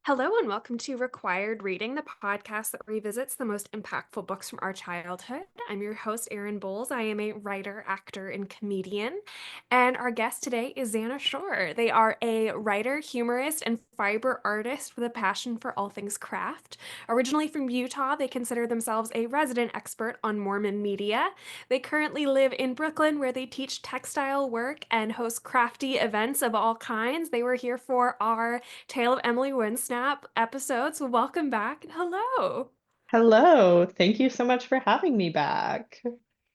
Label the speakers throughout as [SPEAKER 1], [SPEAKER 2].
[SPEAKER 1] Hello and welcome to Required Reading, the podcast that revisits the most impactful books from our childhood. I'm your host, Erin Bowles. I am a writer, actor, and comedian. And our guest today is Zannah Schorer. They are a writer, humorist, and fiber artist with a passion for all things craft. Originally from Utah, they consider themselves a resident expert on Mormon media. They currently live in Brooklyn, where they teach textile work and host crafty events of all kinds. They were here for our Tale of Emily Winsnap episode. So welcome back. Hello.
[SPEAKER 2] Hello. Thank you so much for having me back.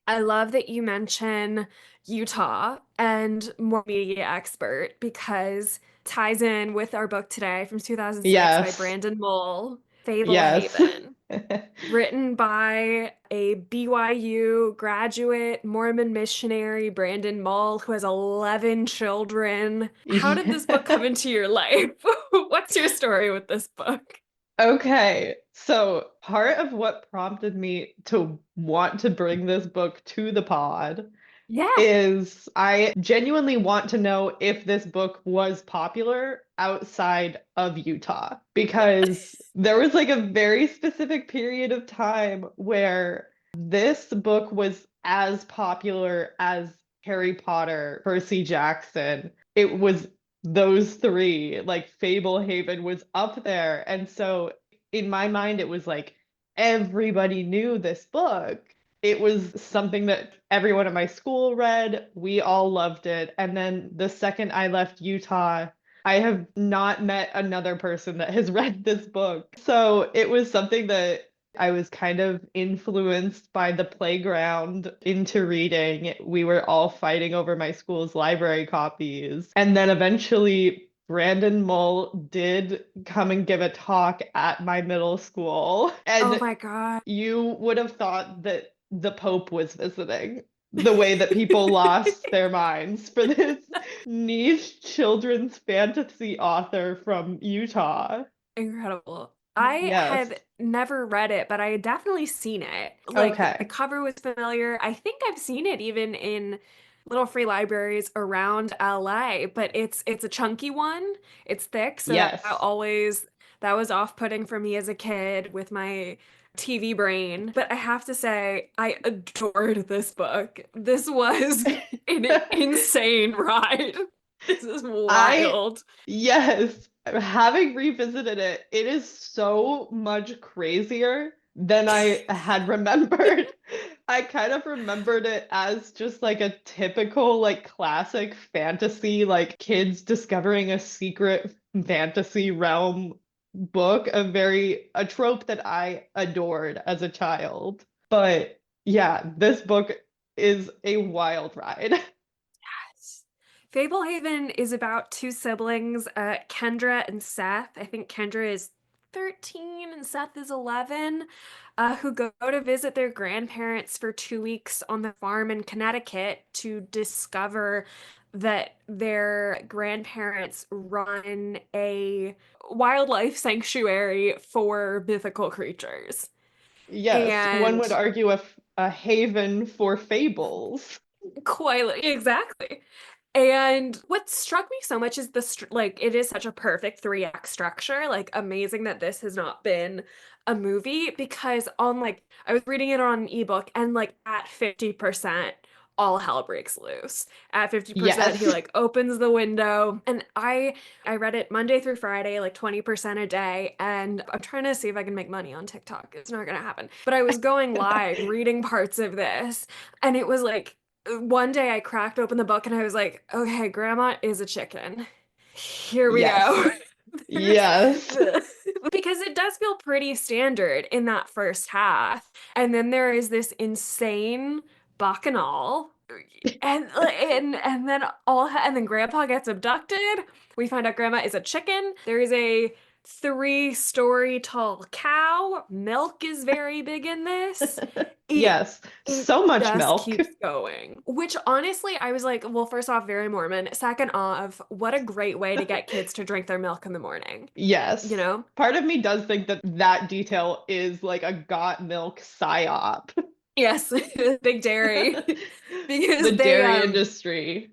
[SPEAKER 1] I love that you mention Utah and more media expert because ties in with our book today from 2006 by
[SPEAKER 2] Yes.
[SPEAKER 1] Brandon Mull,
[SPEAKER 2] Yes.
[SPEAKER 1] Fablehaven, written by a BYU graduate Mormon missionary, Brandon Mull, who has 11 children. How did this book
[SPEAKER 2] Yeah.
[SPEAKER 1] come into your life? What's your story with this book?
[SPEAKER 2] Okay. So part of what prompted me to want to bring this book to the pod
[SPEAKER 1] Yeah.
[SPEAKER 2] is I genuinely want to know if this book was popular outside of Utah because there was like a very specific period of time where this book was as popular as Harry Potter, Percy Jackson. It was those three, like Fablehaven was up there. And so in my mind, it was like everybody knew this book. It was something that everyone at my school read. We all loved it. And then the second I left Utah, I have not met another person that has read this book. So it was something that I was kind of influenced by the playground into reading. We were all fighting over my school's library copies. And then eventually, Brandon Mull did come and give a talk at my middle school.
[SPEAKER 1] Oh
[SPEAKER 2] And
[SPEAKER 1] my God.
[SPEAKER 2] you would have thought that the Pope was visiting, the way that people lost their minds for this niche children's fantasy author from Utah.
[SPEAKER 1] Incredible. I
[SPEAKER 2] Yes.
[SPEAKER 1] had never read it, but I had definitely seen it. Like the
[SPEAKER 2] Okay.
[SPEAKER 1] cover was familiar. I think I've seen it even in little free libraries around LA, but it's a chunky one. It's thick, so
[SPEAKER 2] Yes.
[SPEAKER 1] that was off-putting for me as a kid with my TV brain. But I have to say, I adored this book. This was an insane ride. This is
[SPEAKER 2] I,
[SPEAKER 1] wild.
[SPEAKER 2] yes, having revisited it, it is so much crazier than I had remembered. I kind of remembered it as just like a typical, like classic fantasy, like kids discovering a secret fantasy realm book, a trope that I adored as a child. But yeah, this book is a wild ride.
[SPEAKER 1] Fablehaven is about two siblings, Kendra and Seth. I think Kendra is 13 and Seth is 11, who go to visit their grandparents for 2 weeks on the farm in Connecticut to discover that their grandparents run a wildlife sanctuary for mythical creatures.
[SPEAKER 2] Yes, one would
[SPEAKER 1] And
[SPEAKER 2] argue a haven for fables.
[SPEAKER 1] exactly. And what struck me so much is like it is such a perfect three-act structure. Like amazing that this has not been a movie because on like I was reading it on an ebook and like at 50% all hell breaks loose. At 50% he
[SPEAKER 2] Yes.
[SPEAKER 1] like opens the window and I read it Monday through Friday like 20% a day and I'm trying to see if I can make money on TikTok. It's not going to happen. But I was going live reading parts of this and it was like one day I cracked open the book and I was like, okay, grandma is a chicken. Here we
[SPEAKER 2] Yes.
[SPEAKER 1] go. There's
[SPEAKER 2] Yes.
[SPEAKER 1] because it does feel pretty standard in that first half. And then there is this insane bacchanal. And then and then grandpa gets abducted. We find out grandma is a chicken. There is a 3-story tall cow. Milk is very big in this. It
[SPEAKER 2] Yes.
[SPEAKER 1] it
[SPEAKER 2] So much
[SPEAKER 1] just
[SPEAKER 2] milk.
[SPEAKER 1] keeps going. Which honestly, I was like, well, first off, very Mormon. Second off, what a great way to get kids to drink their milk in the morning. You
[SPEAKER 2] Yes.
[SPEAKER 1] know?
[SPEAKER 2] Part of me does think that that detail is like a got milk psyop.
[SPEAKER 1] Yes, big dairy.
[SPEAKER 2] The
[SPEAKER 1] Because they
[SPEAKER 2] dairy industry.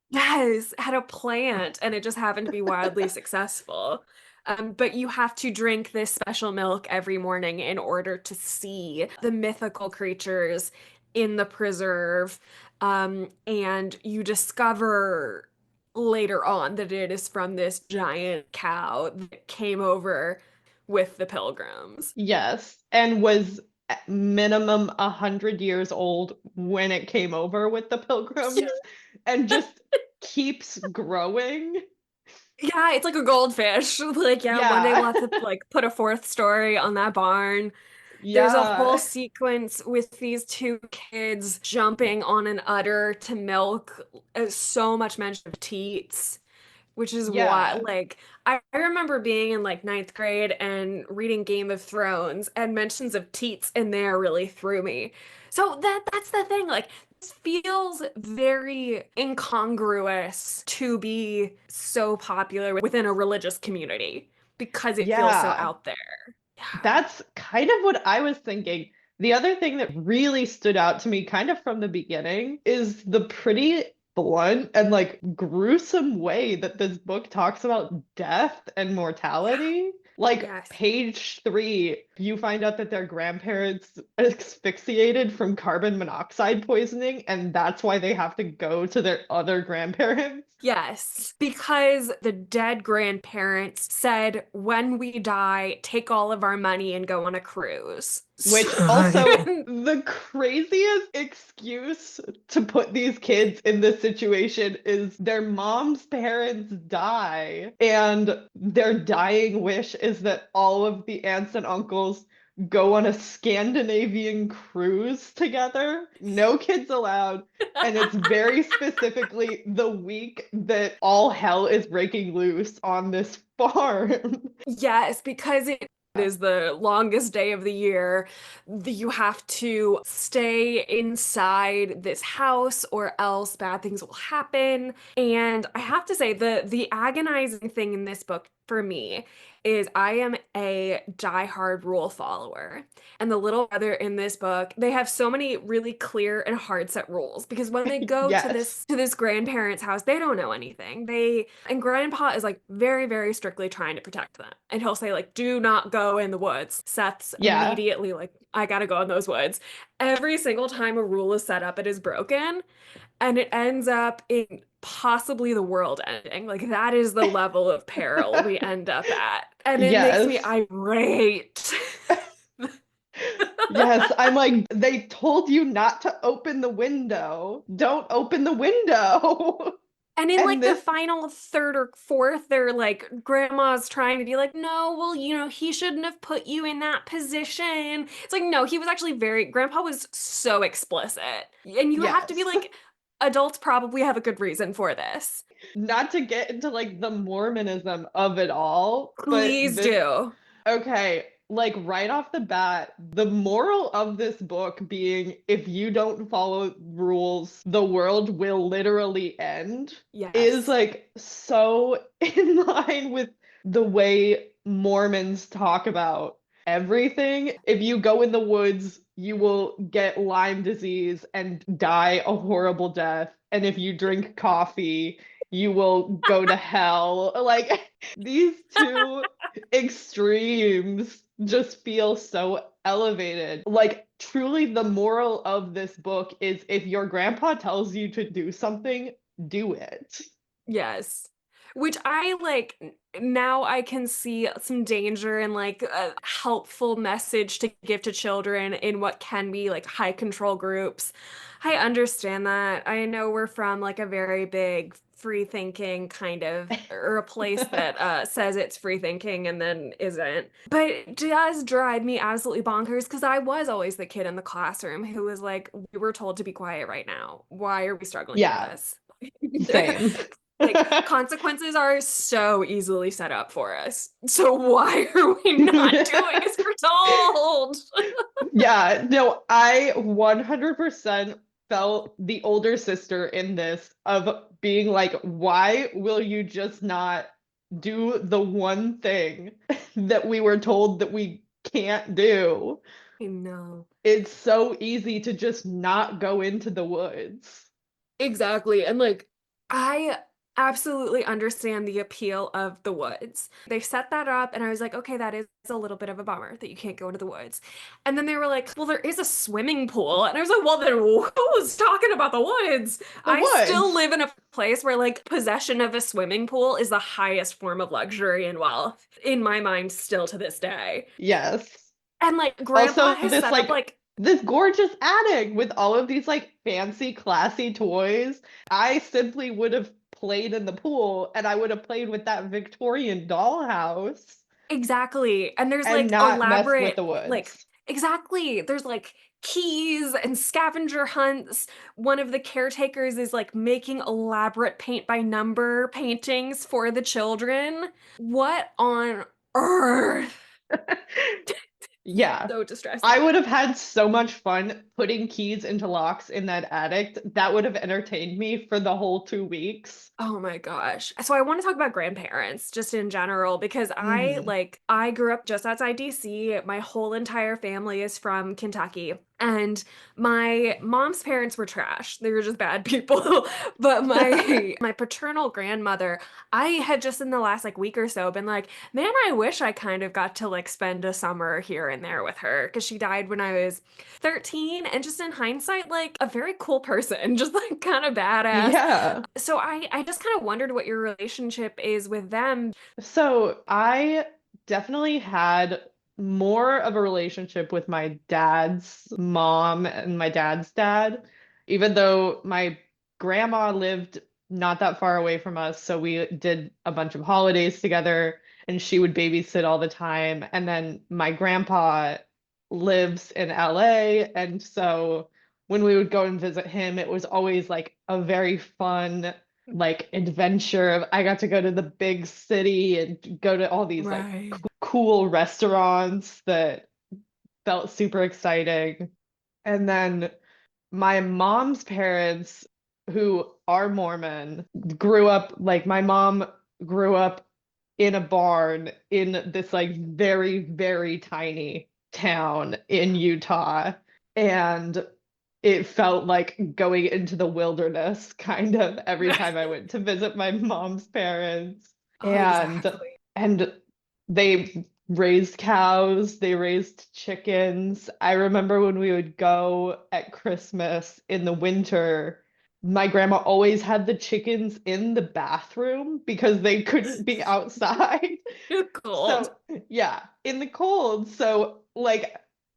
[SPEAKER 1] yes, had a plant and it just happened to be wildly successful. But you have to drink this special milk every morning in order to see the mythical creatures in the preserve. And you discover later on that it is from this giant cow that came over with the pilgrims.
[SPEAKER 2] Yes, and was at minimum 100 years old when it came over with the Pilgrims, and just keeps growing.
[SPEAKER 1] Yeah, it's like a goldfish. Like, yeah, one day we'll
[SPEAKER 2] Yeah,
[SPEAKER 1] have to like put a fourth story on that barn. There's a whole
[SPEAKER 2] yeah,
[SPEAKER 1] sequence with these two kids jumping on an udder to milk. So much mention of teats, which is why,
[SPEAKER 2] yeah,
[SPEAKER 1] like, I remember being in like ninth grade and reading Game of Thrones, and mentions of teats in there really threw me. So that's the thing. Like, this feels very incongruous to be so popular within a religious community because it feels so
[SPEAKER 2] yeah.
[SPEAKER 1] out there. Yeah.
[SPEAKER 2] That's kind of what I was thinking. The other thing that really stood out to me kind of from the beginning is the pretty blunt and like gruesome way that this book talks about death and mortality. Like
[SPEAKER 1] Yes.
[SPEAKER 2] page 3, you find out that their grandparents asphyxiated from carbon monoxide poisoning, and that's why they have to go to their other grandparents.
[SPEAKER 1] Yes, because the dead grandparents said, when we die, take all of our money and go on a cruise.
[SPEAKER 2] Which also the craziest excuse to put these kids in this situation is their mom's parents die, and their dying wish is that all of the aunts and uncles go on a Scandinavian cruise together. No kids allowed. And it's very specifically the week that all hell is breaking loose on this farm.
[SPEAKER 1] Yes, because it is the longest day of the year. You have to stay inside this house or else bad things will happen. And I have to say the agonizing thing in this book for me is I am a diehard rule follower. And the little brother in this book, they have so many really clear and hard set rules because when they go to
[SPEAKER 2] Yes.
[SPEAKER 1] this grandparents' house, they don't know anything. They and grandpa is like very, very strictly trying to protect them. And he'll say, like, do not go in the woods. Seth's
[SPEAKER 2] Yeah.
[SPEAKER 1] immediately like, I gotta go in those woods. Every single time a rule is set up, it is broken. And it ends up in possibly the world ending. Like, that is the level of peril we end up at. And it makes me
[SPEAKER 2] Yes.
[SPEAKER 1] irate.
[SPEAKER 2] Yes. I'm like, they told you not to open the window. Don't open the window.
[SPEAKER 1] And in
[SPEAKER 2] And
[SPEAKER 1] like the
[SPEAKER 2] this,
[SPEAKER 1] final third or fourth, they're like, grandma's trying to be like, no, well, he shouldn't have put you in that position. It's like, no, he was actually grandpa was so explicit. And you have to be
[SPEAKER 2] yes.
[SPEAKER 1] like, adults probably have a good reason for this.
[SPEAKER 2] Not to get into like the Mormonism of it all, but
[SPEAKER 1] Please
[SPEAKER 2] this,
[SPEAKER 1] do.
[SPEAKER 2] okay, like right off the bat, the moral of this book being if you don't follow rules, the world will literally end is
[SPEAKER 1] Yes.
[SPEAKER 2] like so in line with the way Mormons talk about everything. If you go in the woods, you will get Lyme disease and die a horrible death. And if you drink coffee, you will go to hell. Like these two extremes just feel so elevated. Like, truly, the moral of this book is if your grandpa tells you to do something, do it.
[SPEAKER 1] Yes. Which I like now I can see some danger and like a helpful message to give to children in what can be like high control groups. I understand that. I know we're from like a very big free thinking kind of or a place that says it's free thinking and then isn't. But it does drive me absolutely bonkers because I was always the kid in the classroom who was like, we were told to be quiet right now. Why are we struggling with
[SPEAKER 2] Yeah,
[SPEAKER 1] this?
[SPEAKER 2] same.
[SPEAKER 1] Like consequences are so easily set up for us. So why are we not doing as we're told?
[SPEAKER 2] Yeah, no, I 100% felt the older sister in this of being like, why will you just not do the one thing that we were told that we can't do?
[SPEAKER 1] I know.
[SPEAKER 2] It's so easy to just not go into the woods.
[SPEAKER 1] Exactly. And like I absolutely understand the appeal of the woods. They set that up, and I was like, okay, that is a little bit of a bummer that you can't go into the woods. And then they were like, well, there is a swimming pool. And I was like, well, then who's talking about the woods?
[SPEAKER 2] The
[SPEAKER 1] I still
[SPEAKER 2] woods.
[SPEAKER 1] live in a place where like possession of a swimming pool is the highest form of luxury and wealth in my mind, still to this day.
[SPEAKER 2] Yes.
[SPEAKER 1] And like grandpa
[SPEAKER 2] Also,
[SPEAKER 1] has set up like
[SPEAKER 2] this gorgeous attic with all of these like fancy, classy toys. I simply would have played in the pool and I would have played with that Victorian dollhouse
[SPEAKER 1] exactly. And there's
[SPEAKER 2] and
[SPEAKER 1] like
[SPEAKER 2] not messed with
[SPEAKER 1] elaborate,
[SPEAKER 2] the
[SPEAKER 1] like,
[SPEAKER 2] woods.
[SPEAKER 1] exactly. There's like keys and scavenger hunts. One of the caretakers is like making elaborate paint by number paintings for the children. What on earth?
[SPEAKER 2] Yeah.
[SPEAKER 1] So
[SPEAKER 2] I
[SPEAKER 1] distressing.
[SPEAKER 2] would have had so much fun putting keys into locks in that attic. That would have entertained me for the whole 2 weeks.
[SPEAKER 1] Oh my gosh. So I want to talk about grandparents just in general because
[SPEAKER 2] Hmm.
[SPEAKER 1] I grew up just outside DC. My whole entire family is from Kentucky. And my mom's parents were trash. They were just bad people. But my paternal grandmother, I had just in the last like week or so been like, man, I wish I kind of got to like spend a summer here and there with her because she died when I was 13 and just in hindsight like a very cool person, just like kind of badass.
[SPEAKER 2] Yeah.
[SPEAKER 1] So I just kind of wondered what your relationship is with them.
[SPEAKER 2] So I definitely had more of a relationship with my dad's mom and my dad's dad, even though my grandma lived not that far away from us. So we did a bunch of holidays together and she would babysit all the time. And then my grandpa lives in LA. And so when we would go and visit him, it was always like a very fun like adventure of I got to go to the big city and go to all these like
[SPEAKER 1] Right.
[SPEAKER 2] cool restaurants that felt super exciting. And then my mom's parents, who are Mormon, grew up like my mom grew up in a barn in this like very, very tiny town in Utah. And it felt like going into the wilderness kind of every time I went to visit my mom's parents.
[SPEAKER 1] Oh,
[SPEAKER 2] And
[SPEAKER 1] exactly.
[SPEAKER 2] and they raised cows, they raised chickens. I remember when we would go at Christmas in the winter, my grandma always had the chickens in the bathroom because they couldn't be outside.
[SPEAKER 1] You're cold.
[SPEAKER 2] So, yeah, in the cold. So, like,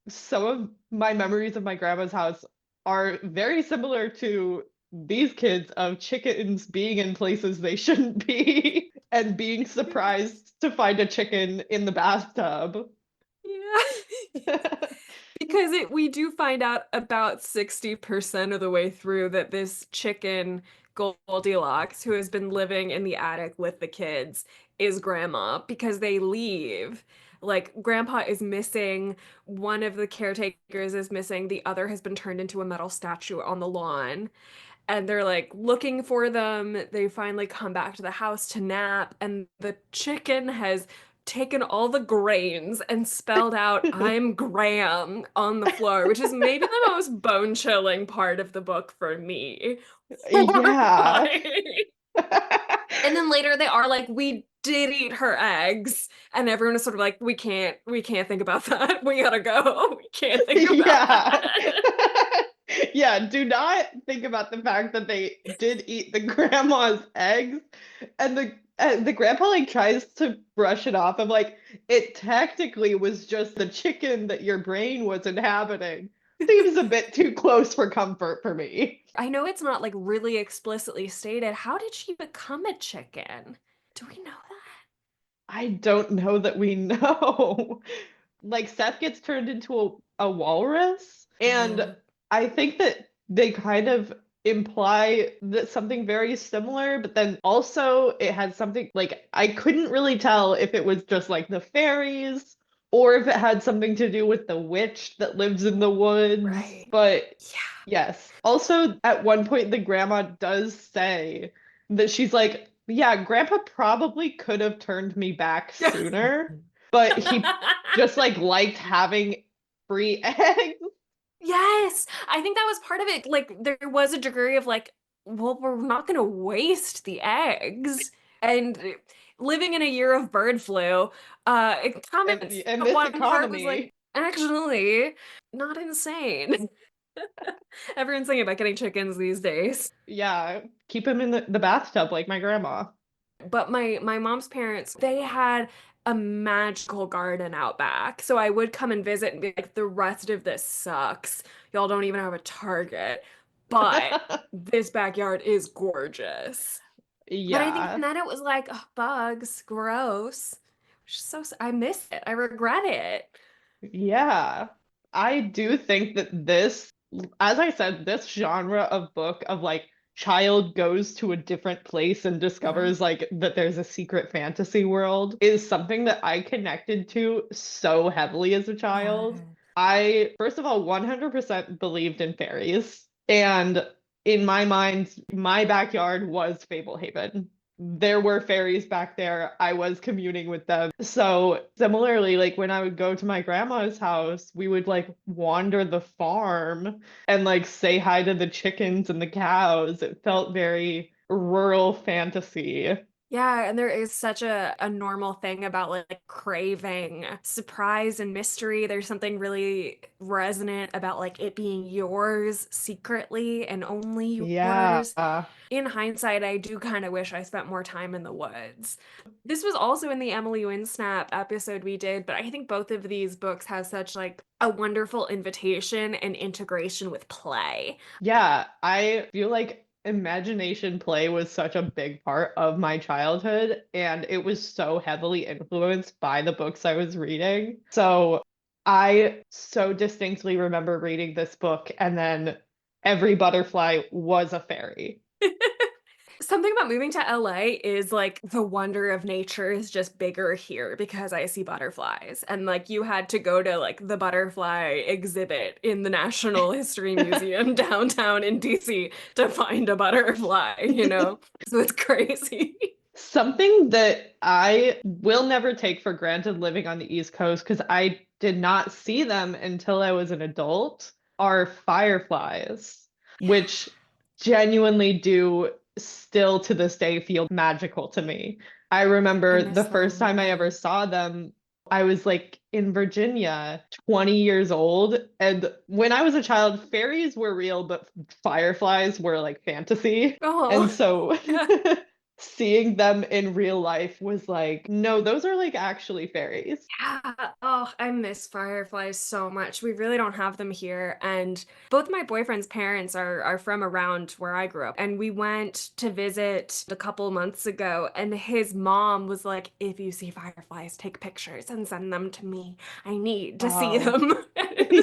[SPEAKER 2] some of my memories of my grandma's house are very similar to these kids of chickens being in places they shouldn't be and being surprised to find a chicken in the bathtub.
[SPEAKER 1] Yeah. Because we do find out about 60% of the way through that this chicken, Goldilocks, who has been living in the attic with the kids, is grandma because they leave. Like, grandpa is missing, one of the caretakers is missing, the other has been turned into a metal statue on the lawn. And they're like looking for them. They finally come back to the house to nap, and the chicken has taken all the grains and spelled out "I'm Graham" on the floor, which is maybe the most bone-chilling part of the book for me.
[SPEAKER 2] Yeah.
[SPEAKER 1] Horrifying. And then later they are like, we did eat her eggs, and everyone is sort of like, we can't think about that. We gotta go. We can't think about
[SPEAKER 2] Yeah.
[SPEAKER 1] that.
[SPEAKER 2] Yeah, do not think about the fact that they did eat the grandma's eggs and the grandpa like tries to brush it off. I'm like, it technically was just the chicken that your brain was inhabiting. Seems a bit too close for comfort for me.
[SPEAKER 1] I know it's not like really explicitly stated. How did she become a chicken? Do we know
[SPEAKER 2] I don't know that we know. Like Seth gets turned into a walrus, and
[SPEAKER 1] that?
[SPEAKER 2] I think that they kind of imply that something very similar, but then also it had something like I couldn't really tell if it was just like the fairies or if it had something to do with the witch that lives in the woods.
[SPEAKER 1] Right.
[SPEAKER 2] But
[SPEAKER 1] Yeah.
[SPEAKER 2] yes. Also, at one point, the grandma does say that she's like, yeah, grandpa probably could have turned me back sooner, but he just like liked having free eggs.
[SPEAKER 1] Yes, I think that was part of it. Like there was a degree of like well, we're not going to waste the eggs. And living in a year of bird flu, comments,
[SPEAKER 2] In
[SPEAKER 1] but
[SPEAKER 2] this
[SPEAKER 1] one part was like,
[SPEAKER 2] economy,
[SPEAKER 1] actually, not insane. Everyone's thinking about getting chickens these days.
[SPEAKER 2] yeah, keep him in the bathtub like my grandma.
[SPEAKER 1] But my mom's parents, they had a magical garden out back. So I would come and visit and be like, the rest of this sucks. Y'all don't even have a Target. But this backyard is gorgeous. But I think
[SPEAKER 2] Yeah.
[SPEAKER 1] then it was like, ugh, bugs, gross. I miss it. I regret it.
[SPEAKER 2] Yeah. I do think that this, as I said, this genre of book of like child goes to a different place and
[SPEAKER 1] Yeah.
[SPEAKER 2] discovers like that there's a secret fantasy world is something that I connected to so heavily as a child.
[SPEAKER 1] Yeah.
[SPEAKER 2] I, first of all, 100% believed in fairies. And in my mind, my backyard was Fablehaven. There were fairies back there. I was communing with them. So similarly, like when I would go to my grandma's house, we would like wander the farm and like say hi to the chickens and the cows. It felt very rural fantasy.
[SPEAKER 1] Yeah, and there is such a normal thing about like craving surprise and mystery. There's something really resonant about like it being yours secretly and only
[SPEAKER 2] Yeah.
[SPEAKER 1] yours. In hindsight, I do kind of wish I spent more time in the woods. This was also in the Emily Winsnap episode we did, but I think both of these books have such like a wonderful invitation and integration with play.
[SPEAKER 2] Yeah, I feel like imagination play was such a big part of my childhood, and it was so heavily influenced by the books I was reading. So I so distinctly remember reading this book, and then every butterfly was a fairy.
[SPEAKER 1] Something about moving to LA is like the wonder of nature is just bigger here because I see butterflies. And like you had to go to like the butterfly exhibit in the National History Museum downtown in DC to find a butterfly, you know? So it's crazy.
[SPEAKER 2] Something that I will never take for granted living on the East Coast, because I did not see them until I was an adult, are fireflies, which genuinely do still to this day feel magical to me. I
[SPEAKER 1] I
[SPEAKER 2] remember the
[SPEAKER 1] miss
[SPEAKER 2] first
[SPEAKER 1] them,
[SPEAKER 2] time I ever
[SPEAKER 1] yeah.
[SPEAKER 2] saw them, I was like in Virginia, 20 years old. And when I was a child, fairies were real, but fireflies were like fantasy. And
[SPEAKER 1] Oh,
[SPEAKER 2] so
[SPEAKER 1] yeah.
[SPEAKER 2] seeing them in real life was like, no, those are like actually fairies.
[SPEAKER 1] Yeah. Oh, I miss fireflies so much. We really don't have them here. And both my boyfriend's parents are from around where I grew up. And we went to visit a couple months ago, and his mom was like, if you see fireflies, take pictures and send them to me. I need to see
[SPEAKER 2] Oh,
[SPEAKER 1] them.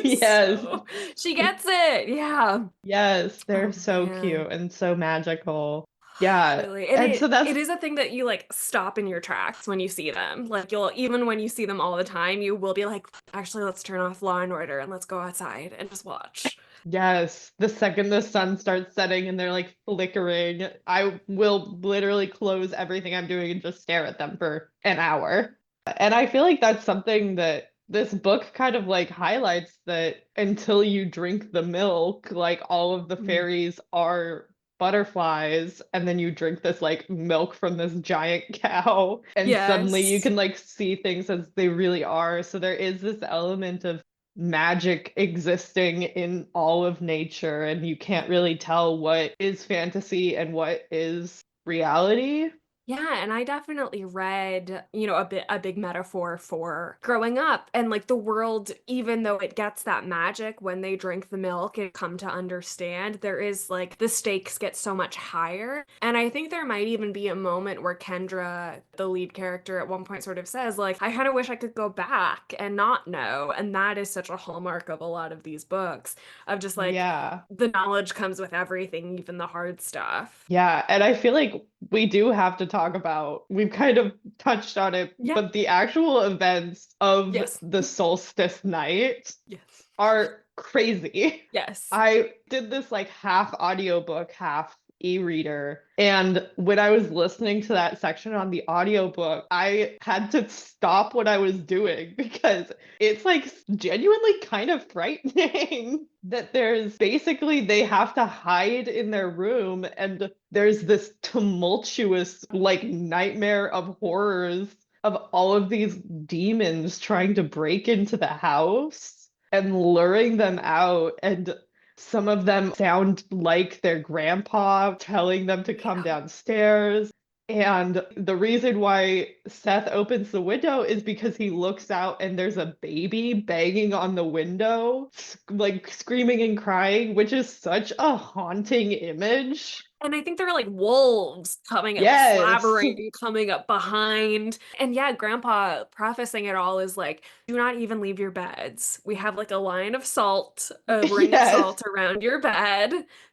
[SPEAKER 2] yes.
[SPEAKER 1] So she gets it. Yeah.
[SPEAKER 2] Yes, they're
[SPEAKER 1] Oh
[SPEAKER 2] so
[SPEAKER 1] man.
[SPEAKER 2] cute and so magical. Yeah.
[SPEAKER 1] Really. And
[SPEAKER 2] And so
[SPEAKER 1] it
[SPEAKER 2] that's,
[SPEAKER 1] is a thing that you like stop in your tracks when you see them. Like you'll even when you see them all the time, you will be like, actually, let's turn off Law and Order and let's go outside and just watch.
[SPEAKER 2] yes, the second the sun starts setting and they're like flickering, I will literally close everything I'm doing and just stare at them for an hour. And I feel like that's something that this book kind of like highlights, that until you drink the milk, like all of the
[SPEAKER 1] Mm.
[SPEAKER 2] fairies are butterflies, and then you drink this like milk from this giant cow, and suddenly you
[SPEAKER 1] Yes.
[SPEAKER 2] can like see things as they really are. So there is this element of magic existing in all of nature, and you can't really tell what is fantasy and what is reality.
[SPEAKER 1] Yeah, and I definitely read, a big metaphor for growing up and like the world, even though it gets that magic when they drink the milk and come to understand, there is like the stakes get so much higher. And I think there might even be a moment where Kendra, the lead character, at one point sort of says, like, I kind of wish I could go back and not know. And that is such a hallmark of a lot of these books of just like
[SPEAKER 2] Yeah.
[SPEAKER 1] the knowledge comes with everything, even the hard stuff.
[SPEAKER 2] Yeah, and I feel like we do have to talk about, we've kind of touched on it,
[SPEAKER 1] Yeah.
[SPEAKER 2] but the actual events of
[SPEAKER 1] Yes.
[SPEAKER 2] the solstice night
[SPEAKER 1] Yes.
[SPEAKER 2] are crazy.
[SPEAKER 1] Yes.
[SPEAKER 2] I did this like half audiobook, half e-reader. And when I was listening to that section on the audiobook, I had to stop what I was doing because it's like genuinely kind of frightening that there's basically they have to hide in their room and there's this tumultuous like nightmare of horrors of all of these demons trying to break into the house and luring them out. And some of them sound like their grandpa telling them to come
[SPEAKER 1] Yeah.
[SPEAKER 2] downstairs. And the reason why Seth opens the window is because he looks out and there's a baby banging on the window, like screaming and crying, which is such a haunting image.
[SPEAKER 1] And I think there were like wolves coming, like
[SPEAKER 2] Yes.
[SPEAKER 1] slavering, coming up behind. And yeah, Grandpa prefacing it all is like, do not even leave your beds. We have like a line of salt, a ring of
[SPEAKER 2] Yes.
[SPEAKER 1] salt around your bed.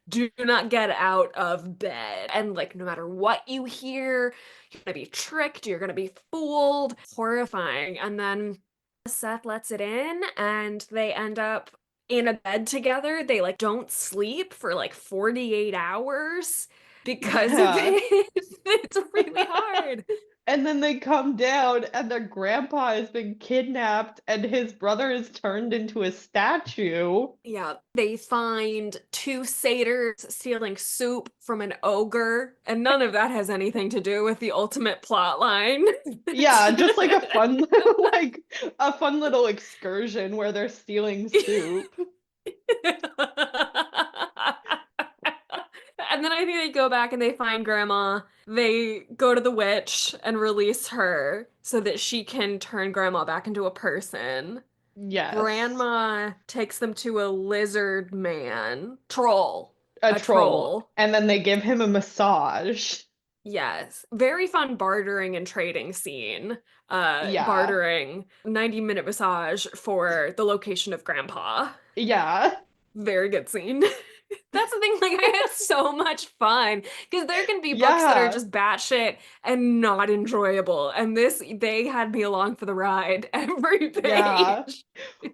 [SPEAKER 1] Do not get out of bed. And like, no matter what you hear, you're gonna be tricked, you're gonna be fooled. Horrifying. And then Seth lets it in, and they end up in a bed together. They like don't sleep for like 48 hours because of
[SPEAKER 2] Yeah.
[SPEAKER 1] it. It's really hard.
[SPEAKER 2] And then they come down and their grandpa has been kidnapped and his brother is turned into a statue.
[SPEAKER 1] Yeah, they find two satyrs stealing soup from an ogre, and none of that has anything to do with the ultimate plot line.
[SPEAKER 2] Yeah, just like a fun like a fun little excursion where they're stealing soup.
[SPEAKER 1] And then I think they go back and they find Grandma. They go to the witch and release her so that she can turn Grandma back into a person.
[SPEAKER 2] Yes.
[SPEAKER 1] Grandma takes them to a lizard man, troll,
[SPEAKER 2] A
[SPEAKER 1] a
[SPEAKER 2] troll.
[SPEAKER 1] troll.
[SPEAKER 2] And then they give him a massage.
[SPEAKER 1] Yes, very fun bartering and trading scene.
[SPEAKER 2] Yeah.
[SPEAKER 1] Bartering 90-minute massage for the location of Grandpa.
[SPEAKER 2] Yeah.
[SPEAKER 1] Very good scene. That's the thing, like I had so much fun because there can be books that are
[SPEAKER 2] Yeah.
[SPEAKER 1] just batshit and not enjoyable. And this, they had me along for the ride every
[SPEAKER 2] Yeah.
[SPEAKER 1] page.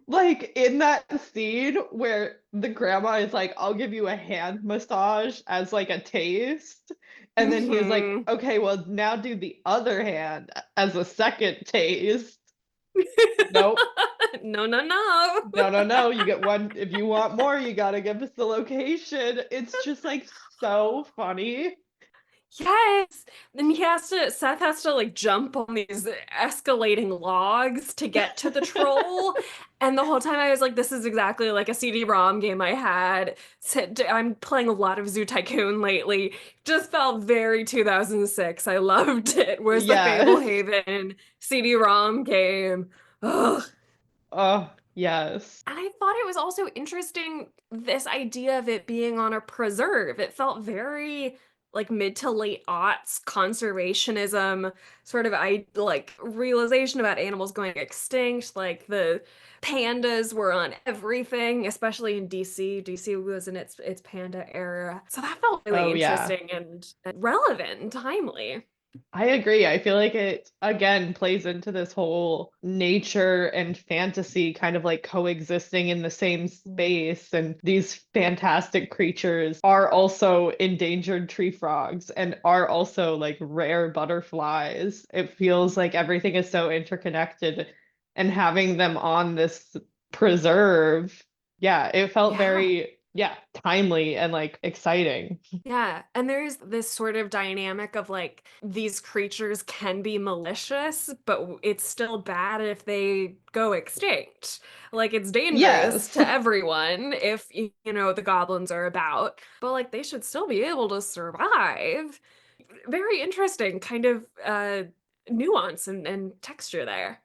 [SPEAKER 2] Like in that scene where the grandma is like, I'll give you a hand massage as like a taste. And then he's like,
[SPEAKER 1] Mhm.
[SPEAKER 2] okay, well, now do the other hand as a second taste. Nope.
[SPEAKER 1] No, no, no.
[SPEAKER 2] No, no, no. You get one. If you want more, you gotta give us the location. It's just like so funny.
[SPEAKER 1] Yes. Then Seth has to like jump on these escalating logs to get to the troll. And the whole time I was like, this is exactly like a CD-ROM game I had. I'm playing a lot of Zoo Tycoon lately. Just felt very 2006. I loved it. Where's the
[SPEAKER 2] Yes.
[SPEAKER 1] Fablehaven CD-ROM game? Ugh.
[SPEAKER 2] Oh, yes.
[SPEAKER 1] And I thought it was also interesting, this idea of it being on a preserve. It felt very like mid to late aughts conservationism, sort of I like realization about animals going extinct. Like the pandas were on everything, especially in DC. DC was in its panda era. So that felt really
[SPEAKER 2] Oh, yeah.
[SPEAKER 1] interesting and relevant and timely.
[SPEAKER 2] I agree. I feel like it again plays into this whole nature and fantasy kind of like coexisting in the same space. And these fantastic creatures are also endangered tree frogs and are also like rare butterflies. It feels like everything is so interconnected and having them on this preserve. Yeah, it felt
[SPEAKER 1] Yeah.
[SPEAKER 2] very, yeah, timely and like exciting.
[SPEAKER 1] Yeah, and there's this sort of dynamic of like these creatures can be malicious, but it's still bad if they go extinct. Like it's dangerous
[SPEAKER 2] Yes.
[SPEAKER 1] to everyone if the goblins are about, but like they should still be able to survive. Very interesting kind of nuance and texture there.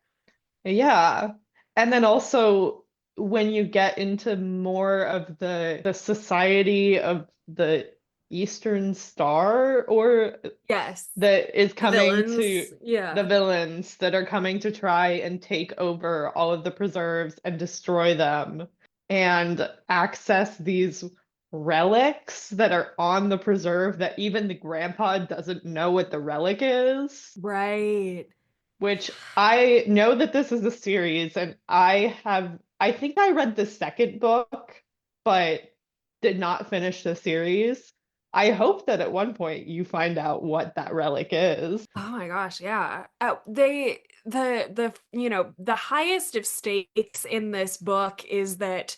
[SPEAKER 2] Yeah. And then also when you get into more of the society of the Eastern Star or
[SPEAKER 1] Yes.
[SPEAKER 2] that is
[SPEAKER 1] The
[SPEAKER 2] coming to
[SPEAKER 1] villains.
[SPEAKER 2] the
[SPEAKER 1] Yeah.
[SPEAKER 2] villains that are coming to try and take over all of the preserves and destroy them and access these relics that are on the preserve that even the grandpa doesn't know what the relic is.
[SPEAKER 1] Right.
[SPEAKER 2] Which I know that this is a series, and I think I read the second book, but did not finish the series. I hope that at one point you find out what that relic is.
[SPEAKER 1] Oh my gosh, yeah. The highest of stakes in this book is that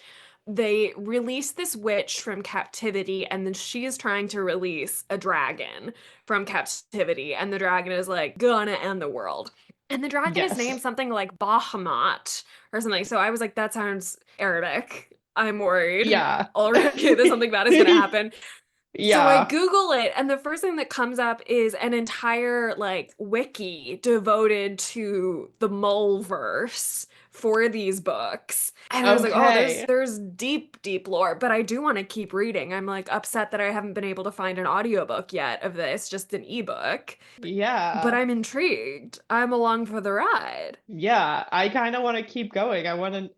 [SPEAKER 1] they release this witch from captivity, and then she is trying to release a dragon from captivity, and the dragon is like gonna end the world. And the dragon is named
[SPEAKER 2] Yes.
[SPEAKER 1] something like Bahamut or something. So I was like, that sounds Arabic. I'm worried
[SPEAKER 2] Yeah.
[SPEAKER 1] already that something bad is gonna happen. So I
[SPEAKER 2] Yeah.
[SPEAKER 1] Google it, and the first thing that comes up is an entire like wiki devoted to the Mullverse for these books. And I was like, oh, there's
[SPEAKER 2] Okay.
[SPEAKER 1] there's deep, deep lore, but I do want to keep reading. I'm like upset that I haven't been able to find an audiobook yet of this, just an ebook. But
[SPEAKER 2] Yeah.
[SPEAKER 1] I'm intrigued. I'm along for the ride.
[SPEAKER 2] Yeah, I kind of want to keep going.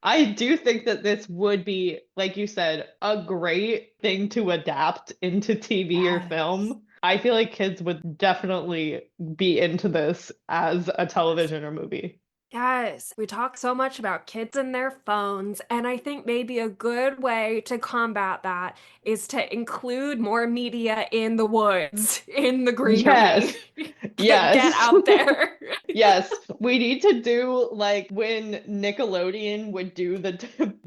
[SPEAKER 2] I do think that this would be, like you said, a great thing to adapt into TV or
[SPEAKER 1] Yes.
[SPEAKER 2] film. I feel like kids would definitely be into this as a
[SPEAKER 1] Yes.
[SPEAKER 2] television or movie.
[SPEAKER 1] Yes, we talk so much about kids and their phones, and I think maybe a good way to combat that is to include more media in the woods, in the greenery.
[SPEAKER 2] Yes.
[SPEAKER 1] Get
[SPEAKER 2] Yes.
[SPEAKER 1] out there.
[SPEAKER 2] Yes, we need to do like when Nickelodeon would do the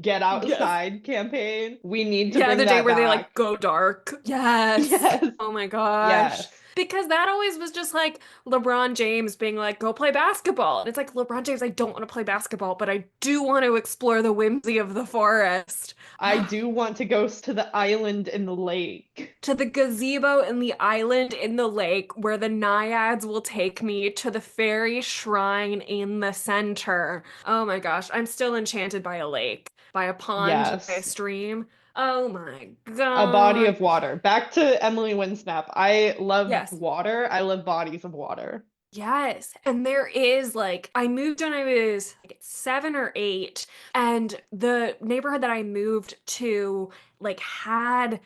[SPEAKER 2] Get
[SPEAKER 1] Yes.
[SPEAKER 2] Outside campaign. We need to
[SPEAKER 1] Yeah,
[SPEAKER 2] bring
[SPEAKER 1] the day
[SPEAKER 2] that
[SPEAKER 1] where they like
[SPEAKER 2] back.
[SPEAKER 1] go dark. Yes.
[SPEAKER 2] Yes.
[SPEAKER 1] Oh my gosh.
[SPEAKER 2] Yes.
[SPEAKER 1] Because that always was just like LeBron James being like, go play basketball. And it's like, LeBron James, I don't want to play basketball, but I do want to explore the whimsy of the forest.
[SPEAKER 2] I do want to go to the island in the lake.
[SPEAKER 1] To the gazebo in the island in the lake where the naiads will take me to the fairy shrine in the center. Oh my gosh, I'm still enchanted by a lake, by a pond, by a
[SPEAKER 2] Yes.
[SPEAKER 1] stream. Oh my
[SPEAKER 2] A body
[SPEAKER 1] God.
[SPEAKER 2] of water. Back to Emily Winsnap. I love
[SPEAKER 1] Yes.
[SPEAKER 2] water. I love bodies of water.
[SPEAKER 1] Yes. And there is like, I moved when I was like 7 or 8, and the neighborhood that I moved to, like, had,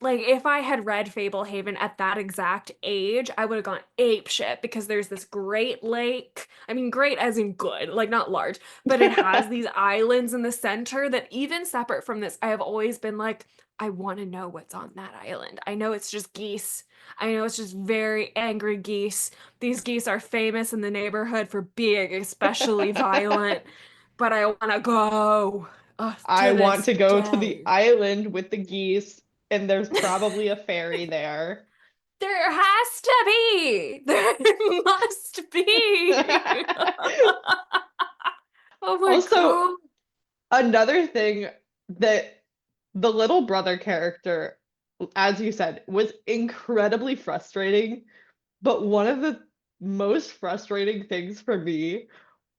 [SPEAKER 1] like, if I had read Fablehaven at that exact age, I would have gone ape shit because there's this great lake. I mean, great as in good, like, not large, but it has these islands in the center that, even separate from this, I have always been like, I want to know what's on that island. I know it's just geese. I know it's just very angry geese. These geese are famous in the neighborhood for being especially violent, but I want to go
[SPEAKER 2] I
[SPEAKER 1] to
[SPEAKER 2] want
[SPEAKER 1] this
[SPEAKER 2] to go to the
[SPEAKER 1] day.
[SPEAKER 2] island with the geese, and there's probably a fairy there.
[SPEAKER 1] There has to be. There must be. Oh my
[SPEAKER 2] Also,
[SPEAKER 1] God.
[SPEAKER 2] another thing that the little brother character, as you said, was incredibly frustrating. But one of the most frustrating things for me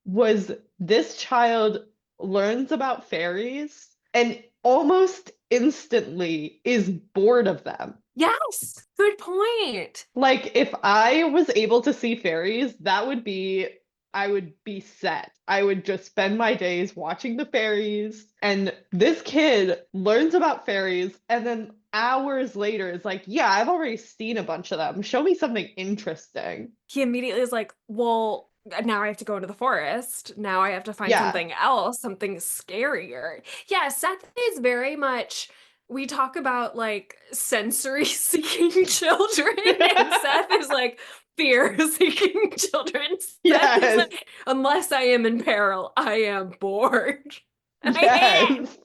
[SPEAKER 2] was this child learns about fairies and almost instantly is bored of them.
[SPEAKER 1] Yes, good point.
[SPEAKER 2] Like if I was able to see fairies, I would be set. I would just spend my days watching the fairies. And this kid learns about fairies and then hours later is like, yeah, I've already seen a bunch of them. Show me something interesting.
[SPEAKER 1] He immediately is like, well, now I have to go into the forest. Now I have to find
[SPEAKER 2] Yeah.
[SPEAKER 1] something else, something scarier. Yeah, Seth is very much, we talk about like sensory seeking children, and Seth is like fear seeking children. Seth is
[SPEAKER 2] Yes.
[SPEAKER 1] like, unless I am in peril, I am bored. And I am.
[SPEAKER 2] Yes.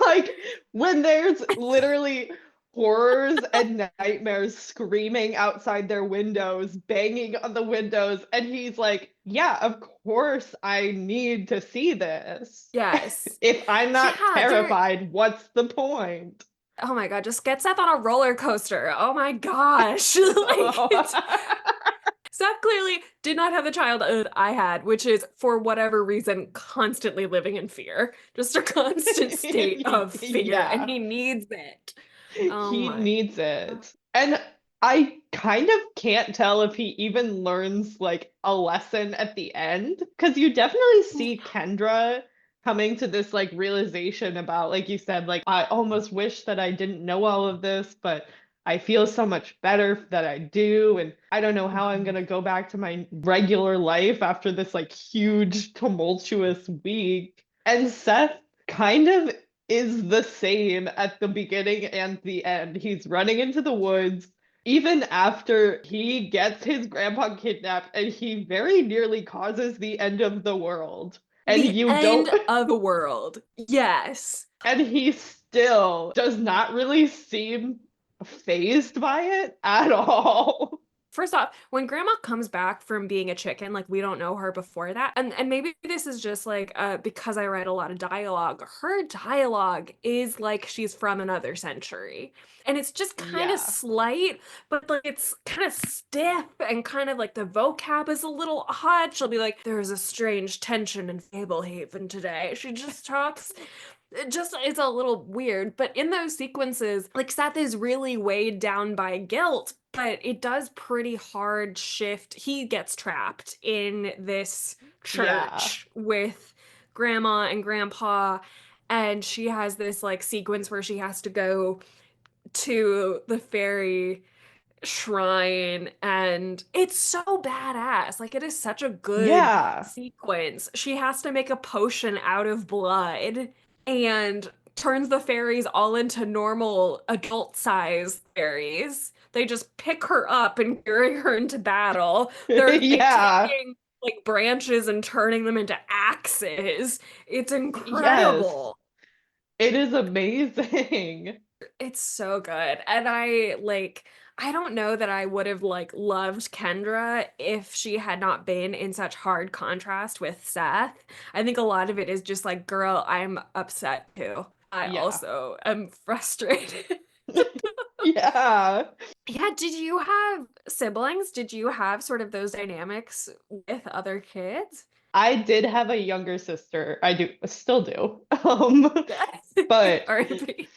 [SPEAKER 2] Like when there's literally horrors and nightmares screaming outside their windows, banging on the windows, and he's like, yeah, of course I need to see this.
[SPEAKER 1] Yes.
[SPEAKER 2] If I'm not
[SPEAKER 1] Yeah, there.
[SPEAKER 2] terrified, what's the point?
[SPEAKER 1] Oh my God, just get Seth on a roller coaster. Oh my gosh. Like it's Seth clearly did not have the childhood I had, which is, for whatever reason, constantly living in fear. Just a constant state of fear, and
[SPEAKER 2] Yeah.
[SPEAKER 1] he needs it. Oh
[SPEAKER 2] He
[SPEAKER 1] my
[SPEAKER 2] needs
[SPEAKER 1] God.
[SPEAKER 2] it. And I kind of can't tell if he even learns like a lesson at the end, because you definitely see Kendra coming to this like realization about, like you said, like I almost wish that I didn't know all of this, but I feel so much better that I do. And I don't know how I'm
[SPEAKER 1] Mhm.
[SPEAKER 2] gonna go back to my regular life after this like huge tumultuous week. And Seth kind of is the same at the beginning and the end. He's running into the woods even after he gets his grandpa kidnapped and he very nearly causes the end of the world. And
[SPEAKER 1] The
[SPEAKER 2] you
[SPEAKER 1] end
[SPEAKER 2] don't,
[SPEAKER 1] of the world. Yes.
[SPEAKER 2] and he still does not really seem fazed by it at all.
[SPEAKER 1] First off, when grandma comes back from being a chicken, like we don't know her before that. And maybe this is just like because I read a lot of dialogue. Her dialogue is like she's from another century. And it's just kind of
[SPEAKER 2] Yeah.
[SPEAKER 1] slight, but like it's kind of stiff and kind of like the vocab is a little odd. She'll be like, there's a strange tension in Fablehaven today. She just talks it just it's a little weird, but in those sequences, like Seth is really weighed down by guilt, but it does pretty hard shift. He gets trapped in this
[SPEAKER 2] Yeah.
[SPEAKER 1] church with grandma and grandpa, and she has this like sequence where she has to go to the fairy shrine, and it's so badass. Like it is such a good
[SPEAKER 2] Yeah.
[SPEAKER 1] sequence. She has to make a potion out of blood and turns the fairies all into normal adult size fairies. They just pick her up and carry her into battle. They're like
[SPEAKER 2] Yeah.
[SPEAKER 1] taking like branches and turning them into axes. It's
[SPEAKER 2] Yes.
[SPEAKER 1] incredible.
[SPEAKER 2] It is amazing.
[SPEAKER 1] It's so good. And I don't know that I would have like loved Kendra if she had not been in such hard contrast with Seth. I think a lot of it is just like, girl, I'm upset too. I
[SPEAKER 2] Yeah.
[SPEAKER 1] also am frustrated.
[SPEAKER 2] Yeah.
[SPEAKER 1] Yeah, did you have siblings? Did you have sort of those dynamics with other kids?
[SPEAKER 2] I did have a younger sister. I do still do. But
[SPEAKER 1] R.I.P.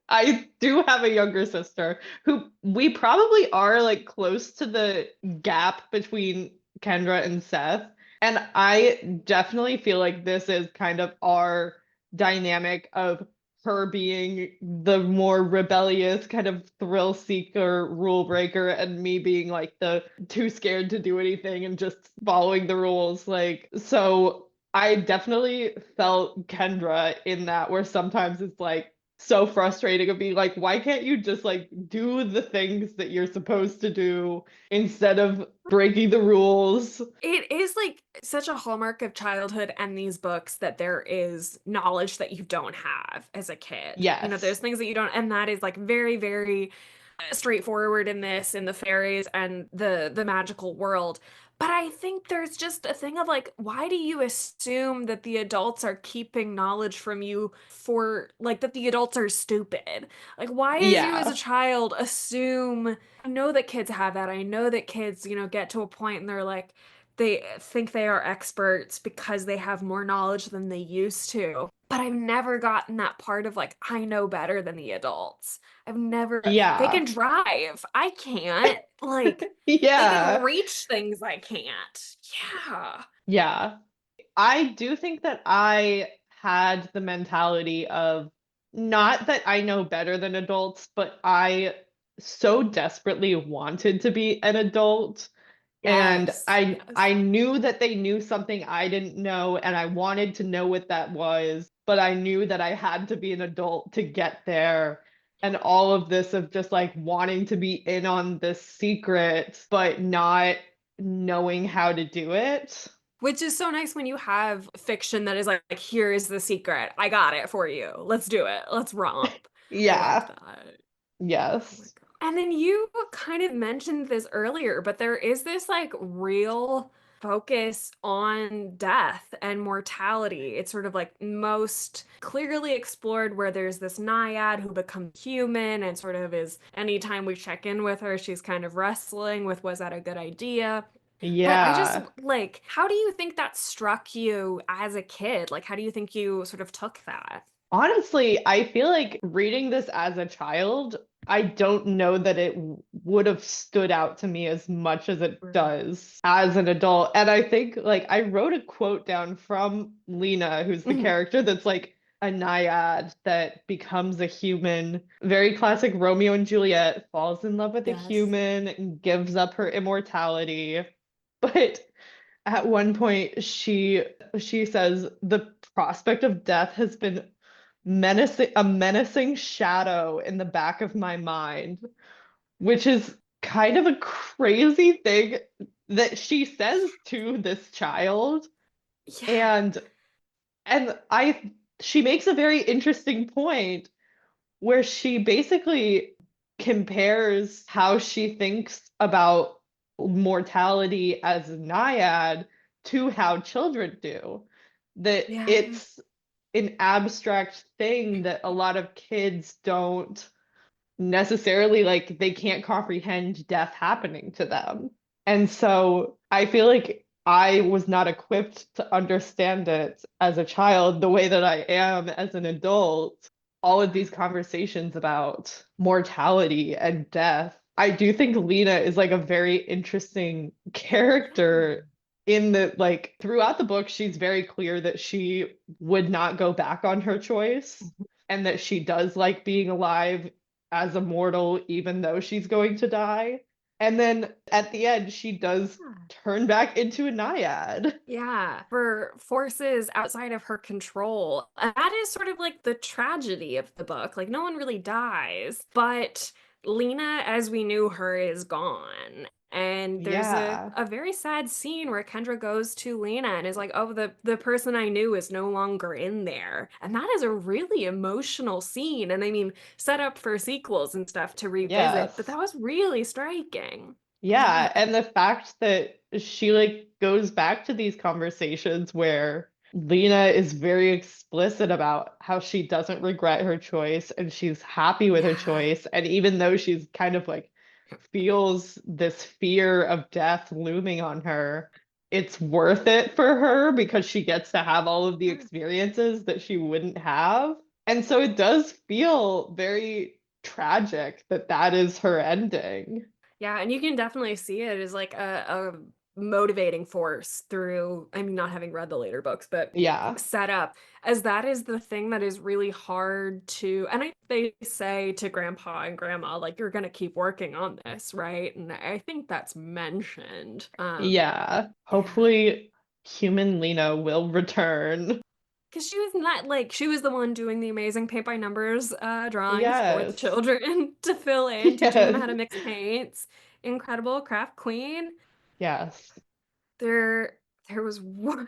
[SPEAKER 2] I do have a younger sister who we probably are like close to the gap between Kendra and Seth. And I definitely feel like this is kind of our dynamic of her being the more rebellious kind of thrill seeker rule breaker and me being like the too scared to do anything and just following the rules. Like, so I definitely felt Kendra in that, where sometimes it's like so frustrating of being like, why can't you just like do the things that you're supposed to do instead of breaking the rules?
[SPEAKER 1] It is like such a hallmark of childhood and these books that there is knowledge that you don't have as a kid. You know,
[SPEAKER 2] Yes.
[SPEAKER 1] there's things that you don't, and that is like very, very straightforward in this, in the fairies and the magical world. But I think there's just a thing of like, why do you assume that the adults are keeping knowledge from you for like that the adults are stupid? Like, why did you as a
[SPEAKER 2] Yeah.
[SPEAKER 1] child assume? I know that kids have that. I know that kids, get to a point and they're like, they think they are experts because they have more knowledge than they used to. But I've never gotten that part of like, I know better than the adults. I've never, they can
[SPEAKER 2] Yeah.
[SPEAKER 1] drive. I can't. Like, they can
[SPEAKER 2] Yeah.
[SPEAKER 1] reach things I can't. Yeah.
[SPEAKER 2] Yeah. I do think that I had the mentality of not that I know better than adults, but I so desperately wanted to be an adult. And
[SPEAKER 1] Yes.
[SPEAKER 2] I
[SPEAKER 1] Yes.
[SPEAKER 2] knew that they knew something I didn't know, and I wanted to know what that was, but I knew that I had to be an adult to get there. And all of this of just like wanting to be in on this secret, but not knowing how to do it.
[SPEAKER 1] Which is so nice when you have fiction that is like, here is the secret. I got it for you. Let's do it. Let's romp. I love
[SPEAKER 2] Yeah.
[SPEAKER 1] that. Oh my
[SPEAKER 2] Yes.
[SPEAKER 1] God. And then you kind of mentioned this earlier, but there is this like real focus on death and mortality. It's sort of like most clearly explored where there's this naiad who becomes human and sort of is anytime we check in with her, she's kind of wrestling with was that a good idea? But I just
[SPEAKER 2] Yeah.
[SPEAKER 1] like, how do you think that struck you as a kid? Like, how do you think you sort of took that?
[SPEAKER 2] Honestly, I feel like reading this as a child, I don't know that it would have stood out to me as much as it
[SPEAKER 1] Right.
[SPEAKER 2] does as an adult. And I think like I wrote a quote down from Lena, who's the
[SPEAKER 1] Mhm.
[SPEAKER 2] character that's like a naiad that becomes a human. Very classic Romeo and Juliet, falls in love with a
[SPEAKER 1] Yes.
[SPEAKER 2] human and gives up her immortality. But at one point she says the prospect of death has been menacing shadow in the back of my mind, which is kind of a crazy thing that she says to this child.
[SPEAKER 1] Yeah.
[SPEAKER 2] And I she makes a very interesting point where she basically compares how she thinks about mortality as a naiad to how children do. That
[SPEAKER 1] Yeah.
[SPEAKER 2] it's an abstract thing that a lot of kids don't necessarily, like, they can't comprehend death happening to them. And so I feel like I was not equipped to understand it as a child the way that I am as an adult. All of these conversations about mortality and death. I do think Lena is like a very interesting character in that, like, throughout the book, she's very clear that she would not go back on her choice and that she does like being alive as a mortal, even though she's going to die. And then at the end, she does turn back into a naiad.
[SPEAKER 1] Yeah, for forces outside of her control. And that is sort of like the tragedy of the book. Like, no one really dies, but Lena, as we knew her, is gone. And there's
[SPEAKER 2] Yeah.
[SPEAKER 1] a very sad scene where Kendra goes to Lena and is like, oh, the person I knew is no longer in there. And that is a really emotional scene. And I mean, set up for sequels and stuff to revisit, but
[SPEAKER 2] Yes.
[SPEAKER 1] that was really striking. Yeah.
[SPEAKER 2] Yeah. And the fact that she like goes back to these conversations where Lena is very explicit about how she doesn't regret her choice and she's happy with her
[SPEAKER 1] Yeah.
[SPEAKER 2] choice. And even though she's kind of like feels this fear of death looming on her, it's worth it for her because she gets to have all of the experiences that she wouldn't have. And so it does feel very tragic that that is her ending.
[SPEAKER 1] Yeah, and you can definitely see it as like a motivating force through, I mean, not having read the later books, but
[SPEAKER 2] Yeah.
[SPEAKER 1] set up as that is the thing that is really hard to, and I they say to grandpa and grandma, like, you're gonna keep working on this, right? And I think that's mentioned.
[SPEAKER 2] Yeah.
[SPEAKER 1] Yeah.
[SPEAKER 2] Hopefully, human Lena will return.
[SPEAKER 1] Because she was not like she was the one doing the amazing paint by numbers drawings for the
[SPEAKER 2] Yes.
[SPEAKER 1] children to fill in, teaching them
[SPEAKER 2] Yes.
[SPEAKER 1] how to mix paints. Incredible craft queen.
[SPEAKER 2] Yes.
[SPEAKER 1] There there was one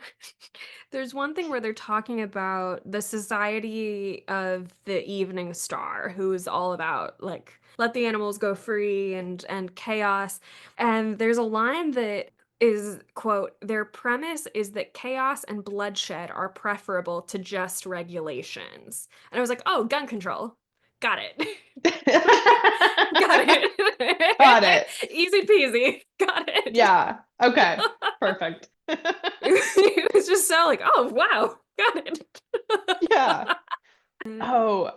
[SPEAKER 1] there's one thing where they're talking about the Society of the Evening Star, who is all about like let the animals go free and chaos. And there's a line that is, quote, their premise is that chaos and bloodshed are preferable to just regulations. And I was like, oh, gun control. Got it. Got
[SPEAKER 2] Got
[SPEAKER 1] it.
[SPEAKER 2] it.
[SPEAKER 1] Easy peasy. Got it.
[SPEAKER 2] Yeah. Okay. Perfect.
[SPEAKER 1] It was just so like, oh wow, got it.
[SPEAKER 2] Yeah. Oh,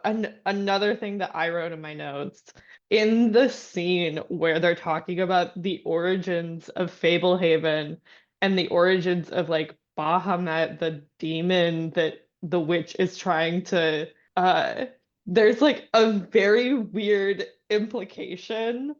[SPEAKER 2] another thing that I wrote in my notes, in the scene where they're talking about the origins of Fablehaven and the origins of like Bahamut, the demon that the witch is trying to there's like a very weird implication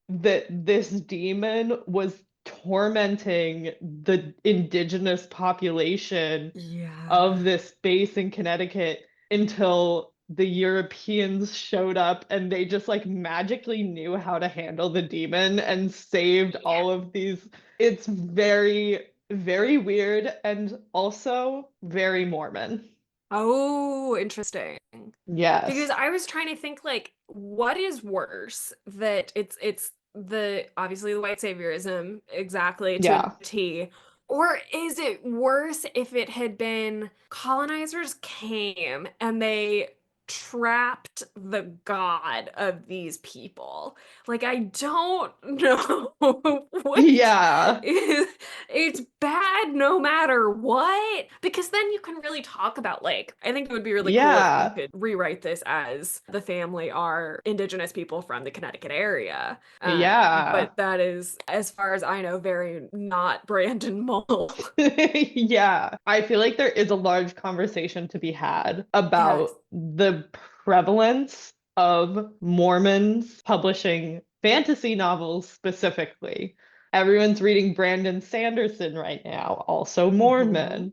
[SPEAKER 2] that this demon was tormenting the indigenous population
[SPEAKER 1] Yeah.
[SPEAKER 2] of this base in Connecticut until the Europeans showed up and they just like magically knew how to handle the demon and saved
[SPEAKER 1] Yeah.
[SPEAKER 2] all of these. It's very, very weird and also very Mormon.
[SPEAKER 1] Oh, interesting. Because
[SPEAKER 2] Yes.
[SPEAKER 1] I was trying to think like what is worse that it's the obviously the white saviorism exactly to a
[SPEAKER 2] Yeah.
[SPEAKER 1] T, or is it worse if it had been colonizers came and they trapped the god of these people? Like, I don't know what
[SPEAKER 2] Yeah.
[SPEAKER 1] is, it's bad no matter what. Because then you can really talk about, like, I think it would be really cool if you
[SPEAKER 2] Yeah.
[SPEAKER 1] could rewrite this as the family are indigenous people from the Connecticut area.
[SPEAKER 2] Yeah.
[SPEAKER 1] But that is, as far as I know, very not Brandon Mull.
[SPEAKER 2] Yeah, I feel like there is a large conversation to be had
[SPEAKER 1] Yes.
[SPEAKER 2] about the prevalence of Mormons publishing fantasy novels specifically. Everyone's reading Brandon Sanderson right now, also
[SPEAKER 1] Hmm.
[SPEAKER 2] Mormon.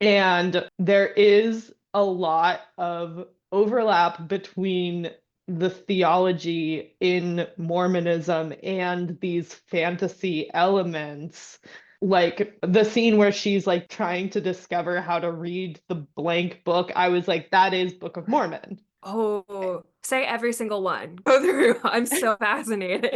[SPEAKER 2] And there is a lot of overlap between the theology in Mormonism and these fantasy elements. Like the scene where she's like trying to discover how to read the blank book, I was like, that is Book of Mormon.
[SPEAKER 1] Oh, say every single one. Go through. I'm so fascinated.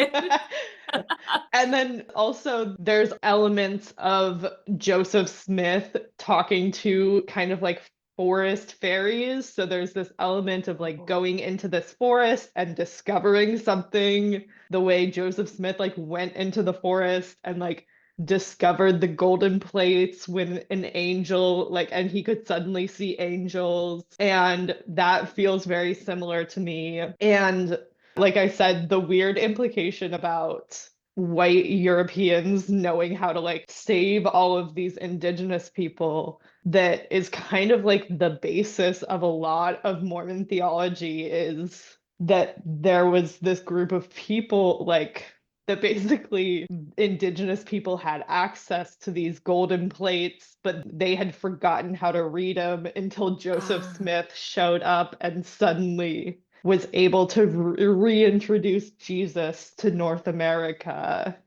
[SPEAKER 2] And then also there's elements of Joseph Smith talking to kind of like forest fairies. So there's this element of like
[SPEAKER 1] Oh.
[SPEAKER 2] going into this forest and discovering something, the way Joseph Smith like went into the forest and like discovered the golden plates when an angel like and he could suddenly see angels, and that feels very similar to me. And like I said, the weird implication about white Europeans knowing how to like save all of these indigenous people, that is kind of like the basis of a lot of Mormon theology, is that there was this group of people like that basically indigenous people had access to these golden plates, but they had forgotten how to read them until Joseph
[SPEAKER 1] Uh,
[SPEAKER 2] Smith showed up and suddenly was able to reintroduce Jesus to North America.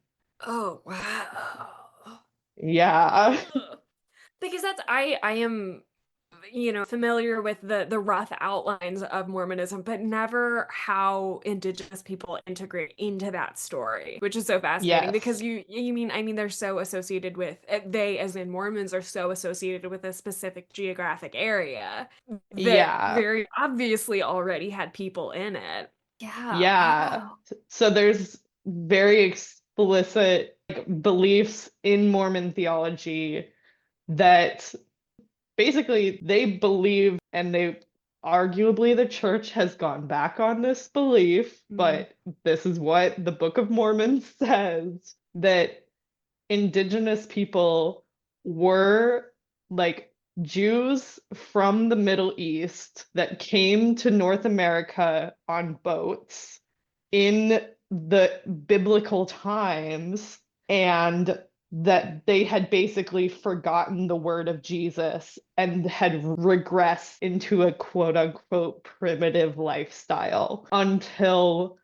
[SPEAKER 1] oh, wow.
[SPEAKER 2] Yeah.
[SPEAKER 1] Ugh. Because I am familiar with the rough outlines of Mormonism, but never how indigenous people integrate into that story, which is so fascinating because
[SPEAKER 2] Yes.
[SPEAKER 1] you mean they're so associated with they as in Mormons are so associated with a specific geographic area that
[SPEAKER 2] Yeah.
[SPEAKER 1] very obviously already had people in it. Yeah,
[SPEAKER 2] Yeah.
[SPEAKER 1] wow.
[SPEAKER 2] So there's very explicit like, beliefs in Mormon theology that basically they believe, and they arguably the church has gone back on this belief,
[SPEAKER 1] Mm.
[SPEAKER 2] but this is what the Book of Mormon says, that indigenous people were like Jews from the Middle East that came to North America on boats in the biblical times, and that they had basically forgotten the word of Jesus and had regressed into a quote unquote primitive lifestyle until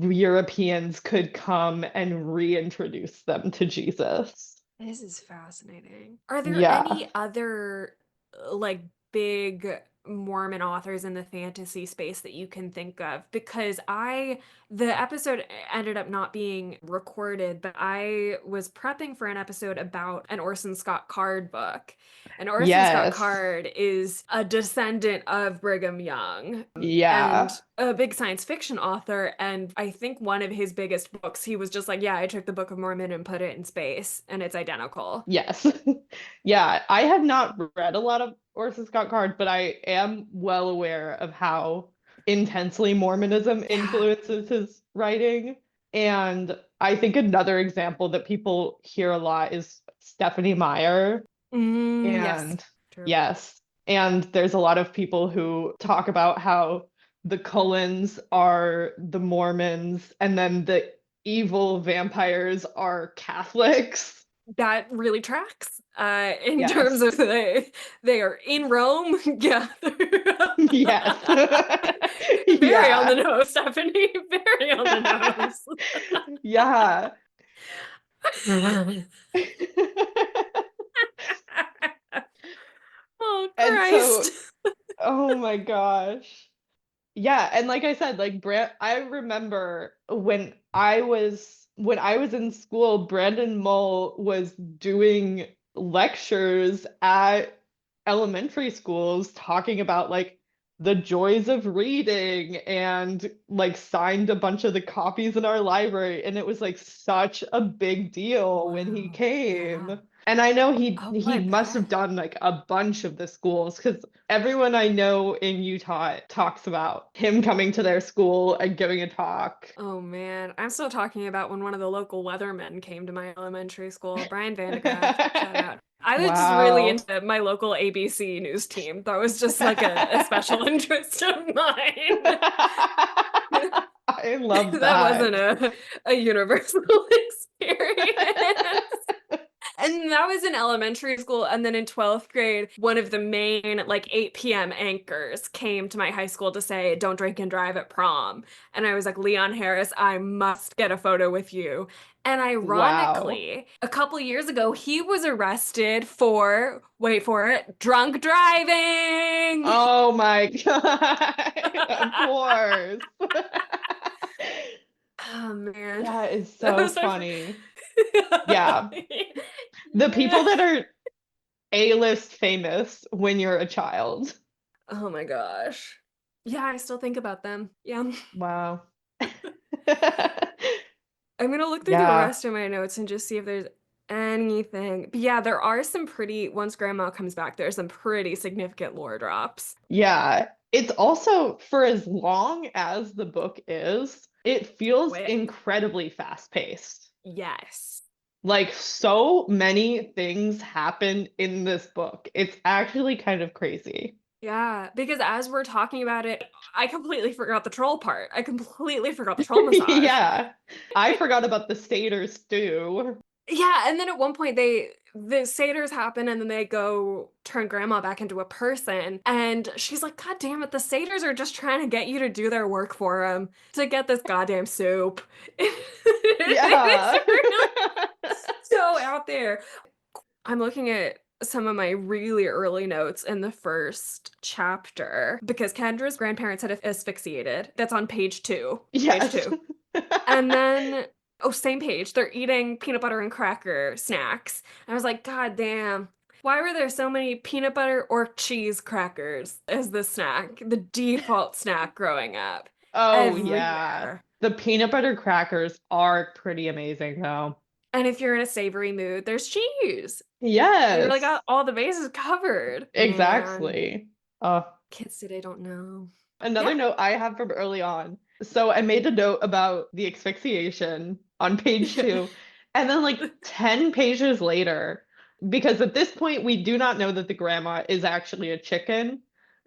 [SPEAKER 2] Europeans could come and reintroduce them to Jesus.
[SPEAKER 1] This is fascinating. Are there
[SPEAKER 2] Yeah.
[SPEAKER 1] any other like big Mormon authors in the fantasy space that you can think of? Because the episode ended up not being recorded, but I was prepping for an episode about an Orson Scott Card book. And Orson Scott
[SPEAKER 2] Yes.
[SPEAKER 1] Card is a descendant of Brigham Young
[SPEAKER 2] Yeah.
[SPEAKER 1] and a big science fiction author. And I think one of his biggest books, he was just like, yeah, I took the Book of Mormon and put it in space, and it's identical.
[SPEAKER 2] Yes. Yeah, I have not read a lot of Orson Scott Card, but I am well aware of how intensely Mormonism
[SPEAKER 1] Yeah.
[SPEAKER 2] influences his writing. And I think another example that people hear a lot is Stephanie Meyer.
[SPEAKER 1] Yes.
[SPEAKER 2] And
[SPEAKER 1] True.
[SPEAKER 2] yes, and there's a lot of people who talk about how the Cullens are the Mormons and then the evil vampires are Catholics.
[SPEAKER 1] That really tracks. In terms
[SPEAKER 2] Yes.
[SPEAKER 1] of they are in Rome. Yeah.
[SPEAKER 2] Yes.
[SPEAKER 1] Very on the
[SPEAKER 2] Yeah.
[SPEAKER 1] nose, Stephanie. Very on the nose.
[SPEAKER 2] Yeah.
[SPEAKER 1] Oh,
[SPEAKER 2] And so,
[SPEAKER 1] Christ.
[SPEAKER 2] oh my gosh. Yeah, and like I said, like I remember when I was in school, Brandon Mull was doing lectures at elementary schools talking about like the joys of reading, and like signed a bunch of the copies in our library, and it was like such a big deal when he
[SPEAKER 1] Wow. Yeah.
[SPEAKER 2] came. And I know
[SPEAKER 1] Oh,
[SPEAKER 2] he
[SPEAKER 1] I
[SPEAKER 2] must
[SPEAKER 1] bet.
[SPEAKER 2] have done like a bunch of the schools, because everyone I know in Utah talks about him coming to their school and giving a talk.
[SPEAKER 1] Oh man, I'm still talking about when one of the local weathermen came to my elementary school, Brian Vandegraff. Shout out. I was just really
[SPEAKER 2] Wow.
[SPEAKER 1] into my local ABC news team. That was just like a special interest of mine.
[SPEAKER 2] I I love
[SPEAKER 1] That
[SPEAKER 2] that.
[SPEAKER 1] wasn't a universal experience. And that was in elementary school. And then in 12th grade, one of the main, like, 8 p.m. anchors came to my high school to say, don't drink and drive at prom. And I was like, Leon Harris, I must get a photo with you. And
[SPEAKER 2] Wow.
[SPEAKER 1] ironically, a couple years ago, he was arrested for, wait for it, drunk driving.
[SPEAKER 2] Oh my God. Of course.
[SPEAKER 1] Oh man.
[SPEAKER 2] That is so
[SPEAKER 1] Those are
[SPEAKER 2] funny. Yeah. The
[SPEAKER 1] yeah.
[SPEAKER 2] people that are A-list famous when you're a child.
[SPEAKER 1] Oh my gosh. Yeah, I still think about them. Yeah.
[SPEAKER 2] Wow.
[SPEAKER 1] I'm gonna look through the
[SPEAKER 2] Yeah.
[SPEAKER 1] rest of my notes and just see if there's anything. But yeah, there are some pretty, once grandma comes back, there's some pretty significant lore drops.
[SPEAKER 2] Yeah. It's also, for as long as the book is, it feels
[SPEAKER 1] Quick.
[SPEAKER 2] incredibly fast-paced.
[SPEAKER 1] Yes.
[SPEAKER 2] Like, so many things happen in this book. It's actually kind of crazy.
[SPEAKER 1] Yeah, because as we're talking about it, I completely forgot the troll part. I completely forgot the troll massage.
[SPEAKER 2] Yeah. I forgot about the satyrs too.
[SPEAKER 1] Yeah, and then at one point the satyrs happen and then they go turn grandma back into a person and she's like, God damn it, the satyrs are just trying to get you to do their work for them to get this goddamn soup. It's
[SPEAKER 2] Yeah.
[SPEAKER 1] really so out there. I'm looking at some of my really early notes in the first chapter because Kendra's grandparents had asphyxiated. That's on page two. Page
[SPEAKER 2] Yes.
[SPEAKER 1] two. And then, oh, same page. They're eating peanut butter and cracker snacks. I was like, God damn. Why were there so many peanut butter or cheese crackers as the snack, the default snack growing up?
[SPEAKER 2] Oh, yeah.
[SPEAKER 1] Everywhere.
[SPEAKER 2] The peanut butter crackers are pretty amazing, though.
[SPEAKER 1] And if you're in a savory mood, there's cheese. You really
[SPEAKER 2] Yes,
[SPEAKER 1] got all the bases covered. Man,
[SPEAKER 2] exactly. Uh,
[SPEAKER 1] kids today don't know. Yeah.
[SPEAKER 2] Another note I have from early on. So I made a note about the asphyxiation on page two, and then like 10 pages later, because at this point we do not know that the grandma is actually a chicken.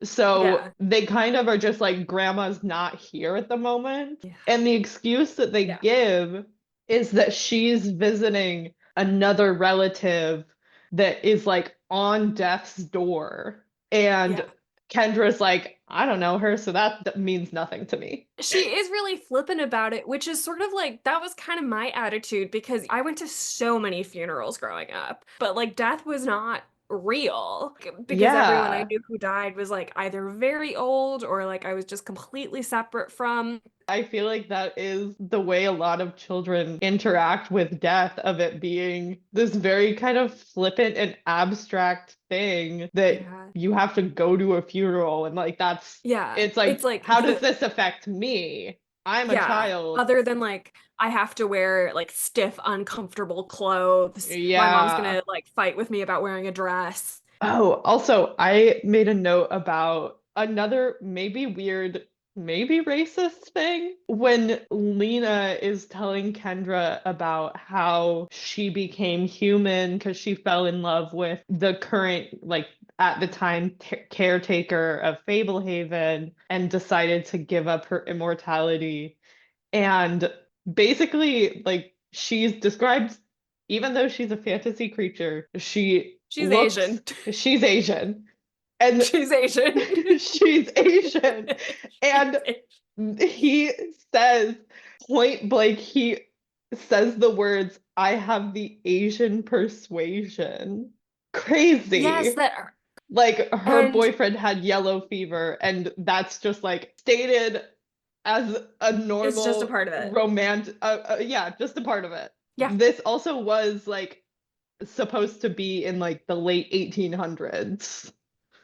[SPEAKER 2] So
[SPEAKER 1] Yeah.
[SPEAKER 2] they kind of are just like, grandma's not here at the moment.
[SPEAKER 1] Yeah.
[SPEAKER 2] And the excuse that they
[SPEAKER 1] Yeah.
[SPEAKER 2] give is that she's visiting another relative that is like on death's door. And
[SPEAKER 1] Yeah.
[SPEAKER 2] Kendra's like, I don't know her, so that means nothing to me.
[SPEAKER 1] She is really flippant about it, which is sort of like that was kind of my attitude because I went to so many funerals growing up, but like death was not real because everyone I
[SPEAKER 2] Yeah.
[SPEAKER 1] knew who died was like either very old or like I was just completely separate from.
[SPEAKER 2] I feel like that is the way a lot of children interact with death, of it being this very kind of flippant and abstract thing that
[SPEAKER 1] Yeah.
[SPEAKER 2] you have to go to a funeral and like
[SPEAKER 1] Yeah.
[SPEAKER 2] it's
[SPEAKER 1] It's
[SPEAKER 2] like,
[SPEAKER 1] like
[SPEAKER 2] how does
[SPEAKER 1] the
[SPEAKER 2] this affect me? I'm a
[SPEAKER 1] yeah,
[SPEAKER 2] child.
[SPEAKER 1] other than like I have to wear like stiff, uncomfortable clothes. My mom's
[SPEAKER 2] Yeah.
[SPEAKER 1] gonna like fight with me about wearing a dress.
[SPEAKER 2] Oh, also, I made a note about another maybe weird, maybe racist thing when Lena is telling Kendra about how she became human because she fell in love with the current, like at the time, caretaker of Fablehaven and decided to give up her immortality. And basically, like, she's described, even though she's a fantasy creature,
[SPEAKER 1] She's Asian.
[SPEAKER 2] she's Asian. And
[SPEAKER 1] She's Asian.
[SPEAKER 2] she's Asian. And he says point blank, he says the words, I have the Asian persuasion.
[SPEAKER 1] Yes,
[SPEAKER 2] Crazy.
[SPEAKER 1] that are,
[SPEAKER 2] Like her
[SPEAKER 1] and
[SPEAKER 2] boyfriend had yellow fever, and that's just like stated as a
[SPEAKER 1] it's just a
[SPEAKER 2] normal
[SPEAKER 1] part of it.
[SPEAKER 2] romantic, yeah, just a part of it.
[SPEAKER 1] Yeah.
[SPEAKER 2] This also was like supposed to be in like the late 1800s.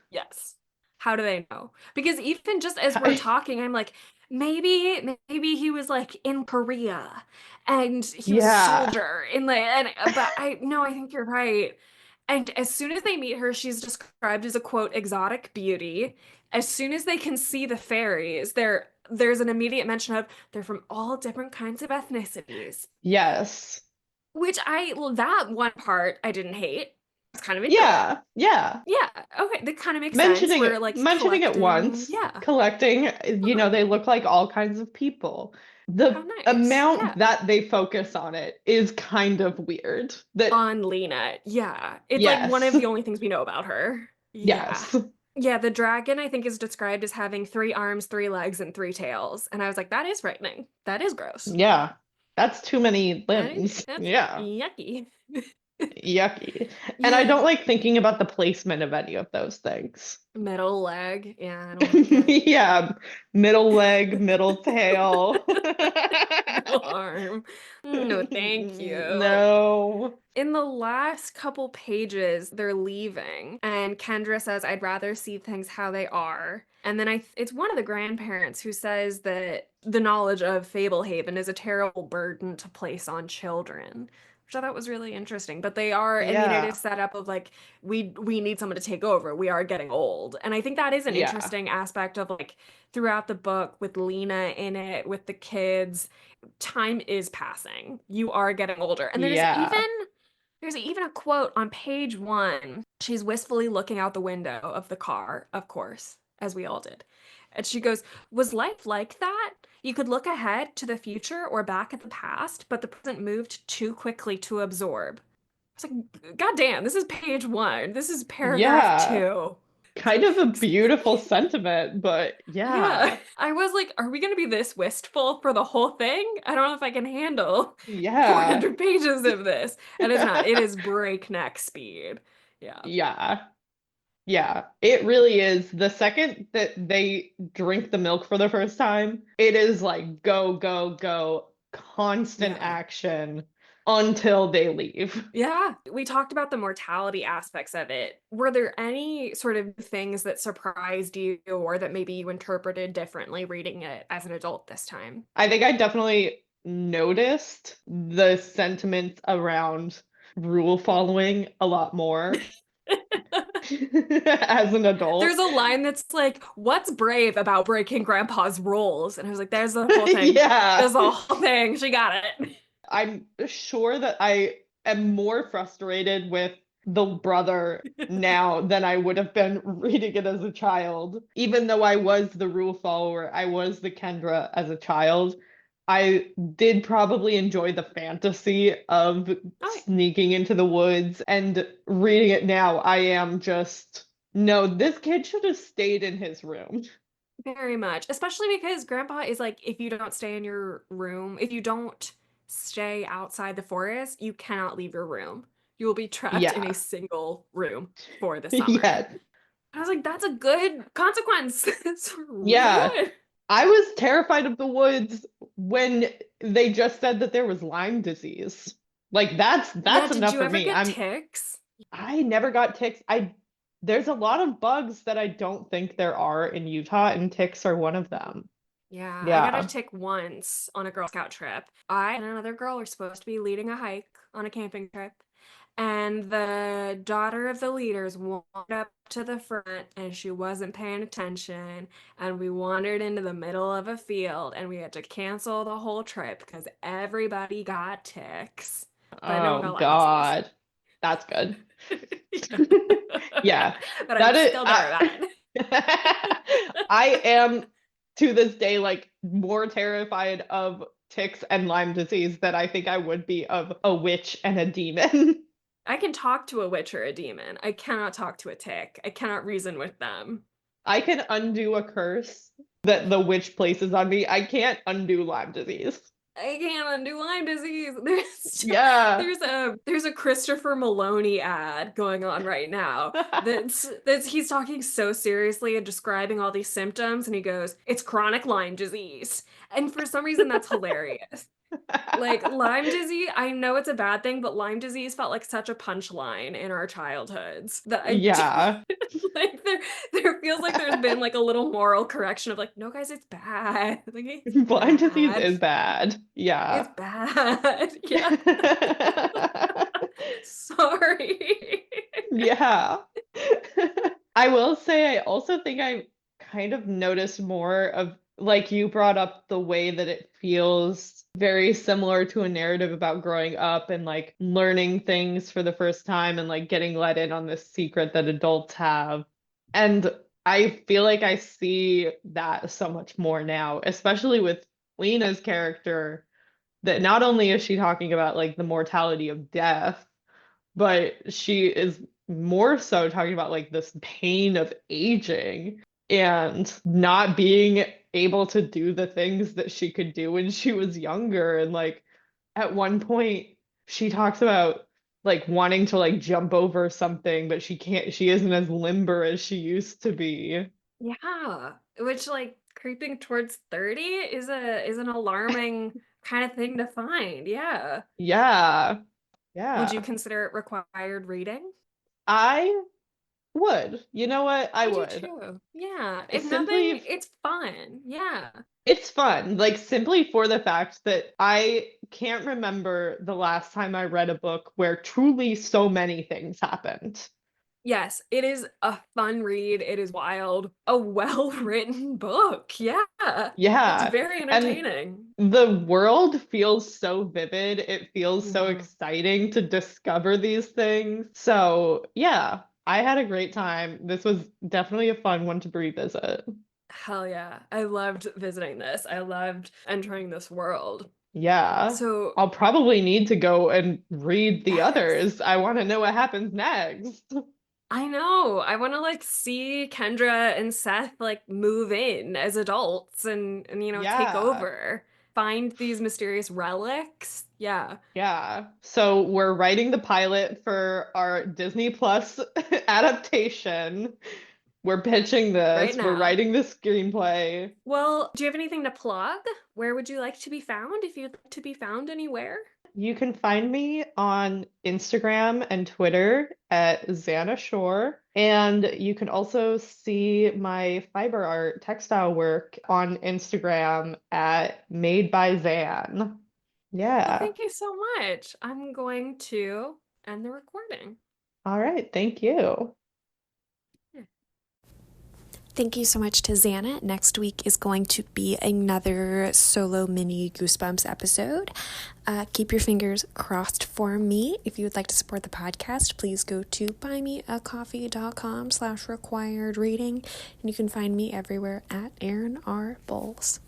[SPEAKER 1] Yes. How do they know? Because even just as we're talking, I'm like, maybe he was like in Korea and he was a
[SPEAKER 2] Yeah.
[SPEAKER 1] soldier in like and but I no, I think you're right. And as soon as they meet her, she's described as a quote exotic beauty. As soon as they can see the fairies, there's an immediate mention of they're from all different kinds of ethnicities.
[SPEAKER 2] Yes.
[SPEAKER 1] Which that one part I didn't hate. I was kind of into it.
[SPEAKER 2] Yeah. Yeah.
[SPEAKER 1] Yeah, okay, that kind of makes sense.
[SPEAKER 2] Mentioning
[SPEAKER 1] We're
[SPEAKER 2] it
[SPEAKER 1] like
[SPEAKER 2] mentioning it
[SPEAKER 1] collecting,
[SPEAKER 2] once,
[SPEAKER 1] yeah,
[SPEAKER 2] collecting,
[SPEAKER 1] totally.
[SPEAKER 2] they look like all kinds of people.
[SPEAKER 1] How
[SPEAKER 2] The
[SPEAKER 1] nice.
[SPEAKER 2] amount
[SPEAKER 1] Yeah.
[SPEAKER 2] that they focus on it is kind of weird. That,
[SPEAKER 1] On Lena. Yeah. It's like one
[SPEAKER 2] yes,
[SPEAKER 1] of the only things we know about her. Yeah.
[SPEAKER 2] yes,
[SPEAKER 1] Yeah, the dragon I think is described as having 3 arms, 3 legs, and 3 tails. And I was like, that is frightening. That is gross.
[SPEAKER 2] yeah. That's too many limbs.
[SPEAKER 1] That's
[SPEAKER 2] Yeah,
[SPEAKER 1] yucky.
[SPEAKER 2] yucky. And I
[SPEAKER 1] Yeah.
[SPEAKER 2] don't like thinking about the placement of any of those things.
[SPEAKER 1] Middle leg. Yeah, I don't like it.
[SPEAKER 2] Yeah, middle leg, middle tail.
[SPEAKER 1] Middle arm. No, thank you.
[SPEAKER 2] No.
[SPEAKER 1] In the last couple pages, they're leaving, and Kendra says, I'd rather see things how they are. And then it's one of the grandparents who says that the knowledge of Fablehaven is a terrible burden to place on children, which I thought was really interesting. But they are, I mean, it is
[SPEAKER 2] Yeah,
[SPEAKER 1] set up of like we need someone to take over. We are getting old. And I think that is an
[SPEAKER 2] yeah,
[SPEAKER 1] interesting aspect of like throughout the book with Lena in it, with the kids, time is passing. You are getting older. And
[SPEAKER 2] yeah.
[SPEAKER 1] there's even a quote on page 1. She's wistfully looking out the window of the car, of course, as we all did. And she goes, was life like that? You could look ahead to the future or back at the past, but the present moved too quickly to absorb. I was like, God damn, this is page 1. This is paragraph
[SPEAKER 2] Yeah.
[SPEAKER 1] 2.
[SPEAKER 2] Kind of a beautiful sentiment, but
[SPEAKER 1] Yeah.
[SPEAKER 2] yeah.
[SPEAKER 1] I was like, are we going to be this wistful for the whole thing? I don't know if I can handle
[SPEAKER 2] Yeah.
[SPEAKER 1] 400 pages of this. And it's not. It is breakneck speed. Yeah.
[SPEAKER 2] Yeah. Yeah. It really is. The second that they drink the milk for the first time, it is like go, go, go, constant
[SPEAKER 1] Yeah.
[SPEAKER 2] action until they leave.
[SPEAKER 1] Yeah. We talked about the mortality aspects of it. Were there any sort of things that surprised you or that maybe you interpreted differently reading it as an adult this time?
[SPEAKER 2] I think I definitely noticed the sentiments around rule following a lot more as an
[SPEAKER 1] There's
[SPEAKER 2] adult.
[SPEAKER 1] a line that's like, what's brave about breaking grandpa's rules? And I was like, there's the whole thing.
[SPEAKER 2] Yeah.
[SPEAKER 1] There's the whole thing. She got it.
[SPEAKER 2] I'm sure that I am more frustrated with the brother now than I would have been reading it as a child. Even though I was the rule follower, I was the Kendra as a child. I did probably enjoy the fantasy of
[SPEAKER 1] Oh,
[SPEAKER 2] sneaking into the woods, and reading it now, I am just, no, this kid should have stayed in his room.
[SPEAKER 1] very much. Especially because grandpa is like, if you don't stay in your room, if you don't stay outside the forest, you cannot leave your room. You will be trapped in a
[SPEAKER 2] Yeah.
[SPEAKER 1] single room for the summer.
[SPEAKER 2] Yeah.
[SPEAKER 1] I was like, that's a good consequence. It's really
[SPEAKER 2] Yeah.
[SPEAKER 1] good.
[SPEAKER 2] I was terrified of the woods when they just said that there was Lyme disease. Like
[SPEAKER 1] Yeah,
[SPEAKER 2] that's
[SPEAKER 1] did
[SPEAKER 2] enough
[SPEAKER 1] you
[SPEAKER 2] for
[SPEAKER 1] ever
[SPEAKER 2] me.
[SPEAKER 1] get ticks?
[SPEAKER 2] I never got ticks. I There's a lot of bugs that I don't think there are in Utah, and ticks are one of them.
[SPEAKER 1] Yeah, I got a
[SPEAKER 2] Yeah.
[SPEAKER 1] tick once on a Girl Scout trip. I and another girl were supposed to be leading a hike on a camping trip, and the daughter of the leaders walked up to the front and she wasn't paying attention, and we wandered into the middle of a field and we had to cancel the whole trip because everybody got ticks, but no one
[SPEAKER 2] Oh
[SPEAKER 1] got Lyme disease.
[SPEAKER 2] God. That's good.
[SPEAKER 1] Yeah.
[SPEAKER 2] Yeah.
[SPEAKER 1] But I'm
[SPEAKER 2] That is
[SPEAKER 1] still bitter about it.
[SPEAKER 2] I am to this day like more terrified of ticks and Lyme disease than I think I would be of a witch and a demon.
[SPEAKER 1] I can talk to a witch or a demon. I cannot talk to a tick. I cannot reason with them.
[SPEAKER 2] I can undo a curse that the witch places on me. I can't undo Lyme disease.
[SPEAKER 1] I can't undo Lyme disease.
[SPEAKER 2] Yeah.
[SPEAKER 1] There's a Christopher Maloney ad going on right now. That's he's talking so seriously and describing all these symptoms, and he goes, "It's chronic Lyme disease," and for some reason that's hilarious. Like Lyme disease, I know it's a bad thing, but Lyme disease felt like such a punchline in our childhoods that I
[SPEAKER 2] Yeah.
[SPEAKER 1] like there feels like there's been like a little moral correction of like, no guys, it's bad. Like it's
[SPEAKER 2] Lyme disease
[SPEAKER 1] bad.
[SPEAKER 2] is bad.
[SPEAKER 1] It's
[SPEAKER 2] Yeah.
[SPEAKER 1] bad. Yeah. Sorry.
[SPEAKER 2] Yeah. I will say, I also think I kind of noticed more of, like you brought up, the way that it feels very similar to a narrative about growing up and like learning things for the first time and like getting let in on this secret that adults have. And I feel like I see that so much more now, especially with Lena's character, that not only is she talking about like the mortality of death, but she is more so talking about like this pain of aging and not being able to do the things that she could do when she was younger. And like at one point, she talks about like wanting to like jump over something, but she can't, she isn't as limber as she used to be.
[SPEAKER 1] Yeah, which like creeping towards 30 is an alarming kind of thing to find. Yeah.
[SPEAKER 2] Yeah,
[SPEAKER 1] Would you
[SPEAKER 2] yeah.
[SPEAKER 1] consider it required reading?
[SPEAKER 2] I would. You know what? I
[SPEAKER 1] I do
[SPEAKER 2] would.
[SPEAKER 1] too. Yeah. If nothing,
[SPEAKER 2] Simply
[SPEAKER 1] it's fun. Yeah.
[SPEAKER 2] It's fun, like simply for the fact that I can't remember the last time I read a book where truly so many things happened.
[SPEAKER 1] Yes, it is a fun read. It is wild. A well-written book. Yeah. It's
[SPEAKER 2] Yeah.
[SPEAKER 1] very
[SPEAKER 2] And
[SPEAKER 1] entertaining.
[SPEAKER 2] the world feels so vivid. It feels so
[SPEAKER 1] Yeah.
[SPEAKER 2] exciting to discover these things. So, yeah, I had a great time. This was definitely a fun one to revisit.
[SPEAKER 1] Hell yeah. I loved visiting this. I loved entering this world.
[SPEAKER 2] Yeah.
[SPEAKER 1] So,
[SPEAKER 2] I'll probably need to go and read the
[SPEAKER 1] yes.
[SPEAKER 2] others. I want to know what happens next.
[SPEAKER 1] I know. I want to like see Kendra and Seth like move in as adults and take
[SPEAKER 2] Yeah.
[SPEAKER 1] over. Find these mysterious relics. Yeah.
[SPEAKER 2] Yeah. So we're writing the pilot for our Disney Plus adaptation. We're pitching
[SPEAKER 1] Right
[SPEAKER 2] this. We're
[SPEAKER 1] now.
[SPEAKER 2] writing the screenplay.
[SPEAKER 1] Well, do you have anything to plug? Where would you like to be found if you'd like to be found anywhere?
[SPEAKER 2] You can find me on Instagram and Twitter at Zannah Schorer. And you can also see my fiber art textile work on Instagram at Made by Zan.
[SPEAKER 1] Well,
[SPEAKER 2] Yeah.
[SPEAKER 1] thank you so much. I'm going to end the recording.
[SPEAKER 2] All right. Thank you.
[SPEAKER 1] Yeah. Thank you so much to Zannah. Next week is going to be another solo mini Goosebumps episode. Keep your fingers crossed for me. If you would like to support the podcast, please go to buymeacoffee.com/required reading, and you can find me everywhere at Erin R. Bowles.